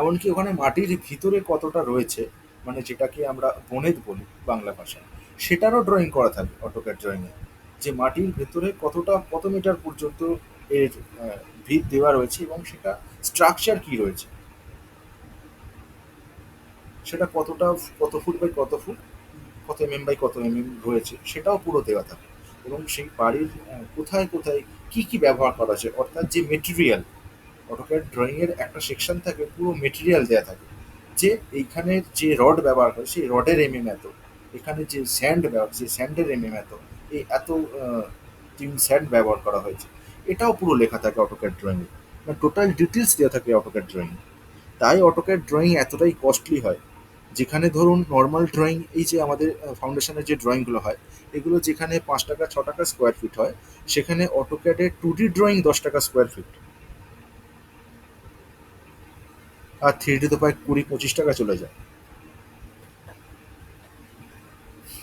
এমনকি ওখানে মাটির ভিতরে কতটা রয়েছে, মানে যেটাকে আমরা বনেত বলি বাংলা ভাষায়, সেটারও ড্রয়িং করা থাকে অটোক্যাড ড্রয়িংয়ে। যে মাটির ভেতরে কতটা, কত মিটার পর্যন্ত এর ভিত দেওয়া রয়েছে, এবং সেটা স্ট্রাকচার কি রয়েছে, সেটা কতটা, কত ফুট বাই কত ফুট, কত বাই কত রয়েছে, সেটাও পুরো দেওয়া থাকে। এবং সেই বাড়ির কোথায় কোথায় কি কি ব্যবহার করা আছে, অর্থাৎ যে মেটেরিয়াল, অটোক্যাড ড্রয়িংয়ের একটা সেকশন থাকে পুরো মেটেরিয়াল দেওয়া থাকে, যে এইখানে যে রড ব্যবহার করে সেই রডের এত, এখানে যে স্যান্ড ব্যবহার, যে স্যান্ডের এত, এই এত স্যান্ড ব্যবহার করা হয়েছে, এটাও পুরো লেখা থাকে অটোক্যাড ড্রয়িংয়ে। মানে টোটাল ডিটেলস দেওয়া থাকে অটোক্যাড ড্রয়িং। তাই অটোক্যাড ড্রয়িং এতটাই কস্টলি হয়। যেখানে ধরুন নর্মাল ড্রয়িং, এই যে আমাদের ফাউন্ডেশনের যে ড্রয়িংগুলো হয়, এগুলো যেখানে 5 টাকা 6 টাকা স্কোয়ার ফিট হয়, সেখানে অটোক্যাডের 2D ড্রয়িং 10 টাকা স্কোয়ার ফিট, আর 3D তো প্রায় 20-25 টাকা চলে যায়।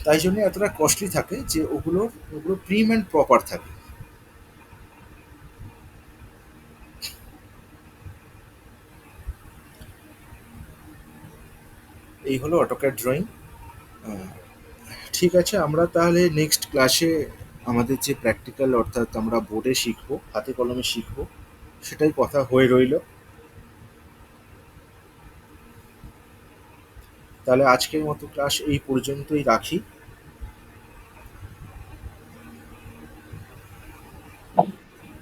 তাই জন্য এতটা কস্টলি থাকে যে ওগুলো প্রিম অ্যান্ড প্রপার থাকে। এই হলো অটোক্যাড ড্রয়িং। ঠিক আছে, আমরা তাহলে নেক্সট ক্লাসে আমাদের যে প্র্যাকটিক্যাল, অর্থাৎ আমরা বোর্ডে শিখবো, হাতে কলমে শিখবো, সেটাই কথা হয়ে রইল। তাহলে আজকের মতো ক্লাস এই পর্যন্তই রাখি।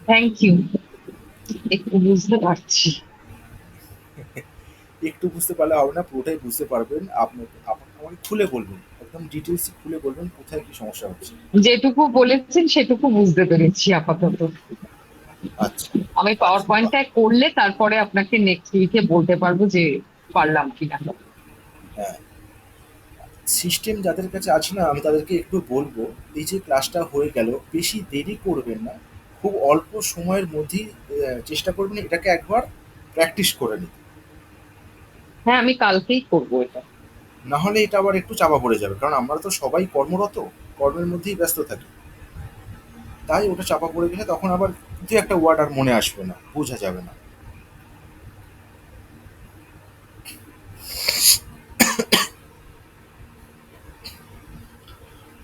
থ্যাংক ইউ, একটু বুঝতে পারছি। একটু বুঝতে পারলে হবে না, পুরোটাই বুঝতে পারবেন। আমাকে খুলে বলবেন, একদম ডিটেলস খুলে বলবেন কোথায় কি সমস্যা হচ্ছে। যেটুকু বলেছেন সেটুকু বুঝতে পেরেছি আপাতত। আচ্ছা আমি পাওয়ার আচ্ছা বাহ, পয়েন্টটা করলে তারপরে আপনাকে নেক্সট উইকে বলতে পারবো যে পারলাম কিনা। হ্যাঁ। সিস্টেম যাদের কাছে আছে না, আমি তাদেরকে একটু বলবো, এই যে ক্লাসটা হয়ে গেল, বেশি দেরি করবেন না, খুব অল্প সময়ের মধ্যেই চেষ্টা করবেন এটাকে একবার প্র্যাকটিস করে নিতে। হ্যাঁ, আমি কালকেই করবো এটা। না হলে এটা আবার একটু চাপা পড়ে যাবে, কারণ আমরা তো সবাই কর্মরত, কর্মের মধ্যেই ব্যস্ত থাকি। তাই ওটা চাপা পড়ে গেলে তখন আবার দু একটা ওয়ার্ড আর মনে আসবে না, বোঝা যাবে না।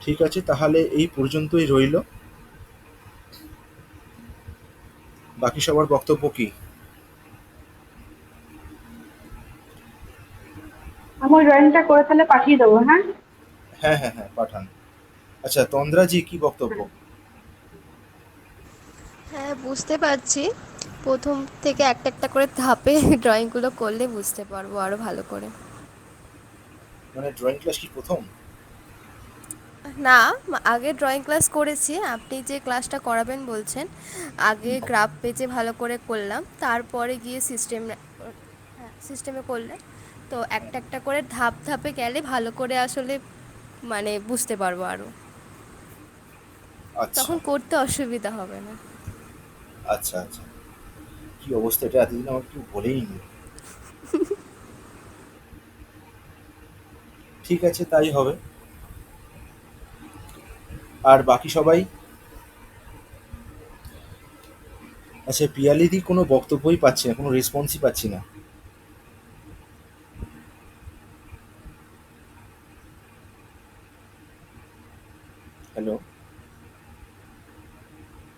ঠিক আছে, তাহলে এই পর্যন্তই রইল। বাকি সবার বক্তব্য কি? আমার ড্রয়িংটা করে তাহলে পাঠিয়ে দেবো, হ্যাঁ। হ্যাঁ হ্যাঁ হ্যাঁ, পাঠান। আচ্ছা, তন্দ্রাজি কি বক্তব্য? হ্যাঁ, বুঝতে পারছি। প্রথম থেকে একটা একটা করে ধাপে ড্রয়িংগুলো করলে বুঝতে পারবো আরো ভালো করে। মানে ড্রয়িং ক্লাস কি প্রথম? না, আগে ড্রয়িং ক্লাস করেছি। আপনি যে ক্লাসটা করাবেন বলছেন, আগে গ্রাফ পেজে ভালো করে করলাম, তারপরে গিয়ে সিস্টেমে করলে তো একটা একটা করে ধাপ ধাপে গেলে ভালো করে আসলে মানে বুঝতে পারবো আরো। আচ্ছা তখন করতে অসুবিধা হবে না। আচ্ছা আচ্ছা। কি অবস্থা, এটা এতদিন আমাকে কেউ বলেই নি। ঠিক আছে, তাই হবে। আর বাকি সবাই? আচ্ছা, পিয়ালিদি কোনো বক্তব্যই পাচ্ছি না, কোনো রেসপন্সই পাচ্ছি না। হ্যালো,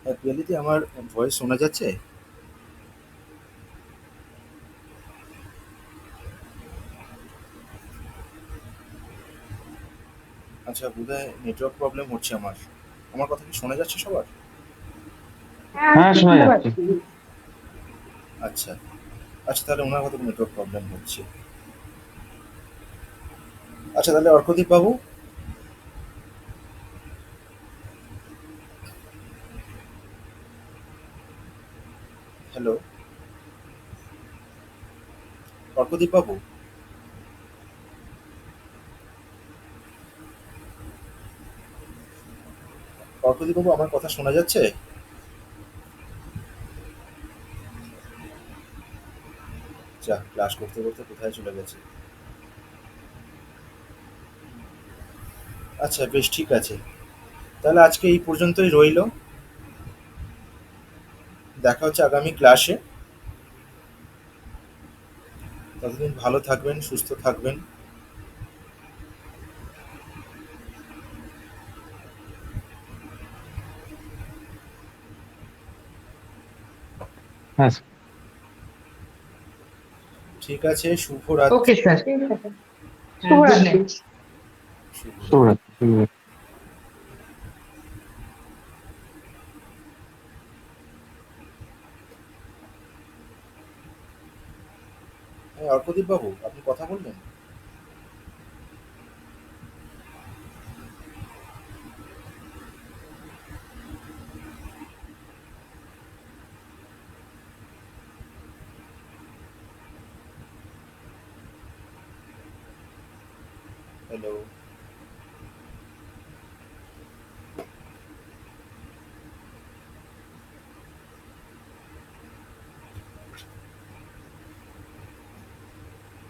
হ্যাঁ পিয়ালিদি, আমার ভয়েস শোনা যাচ্ছে? আচ্ছা, বোধহয় নেটওয়ার্ক প্রবলেম হচ্ছে আমার। আমার কথা কি শোনা যাচ্ছে সবার? হ্যাঁ, আমি হ্যাঁ, শোনা শুনতে যাচ্ছে। পাচ্ছি। আচ্ছা আচ্ছা, তাহলে ওনার হয়তো নেটওয়ার্ক প্রবলেম হচ্ছে। আচ্ছা, তাহলে অর্কদীপ বাবু। হ্যালো, অর্কদীপ বাবু। অর্কদীপ বাবু, আমার কথা শোনা যাচ্ছে? যা, ক্লাস করতে করতে কোথায় চলে গেছে। আচ্ছা, বেশ, ঠিক আছে। তাহলে আজকে এই পর্যন্তই রইল। দেখা হচ্ছে আগামী ক্লাসে। ততদিন ভালো থাকবেন, সুস্থ থাকবেন। হ্যাঁ, ঠিক আছে, শুভরাত্রি। Okay sir. ঠিক আছে, গুড শুভরাত্রি। নাইট। শুভরাত্রি। শুভরাত্রি। হ্যাঁ, অর্কদীপ বাবু, আপনি কথা বললেন? হ্যালো।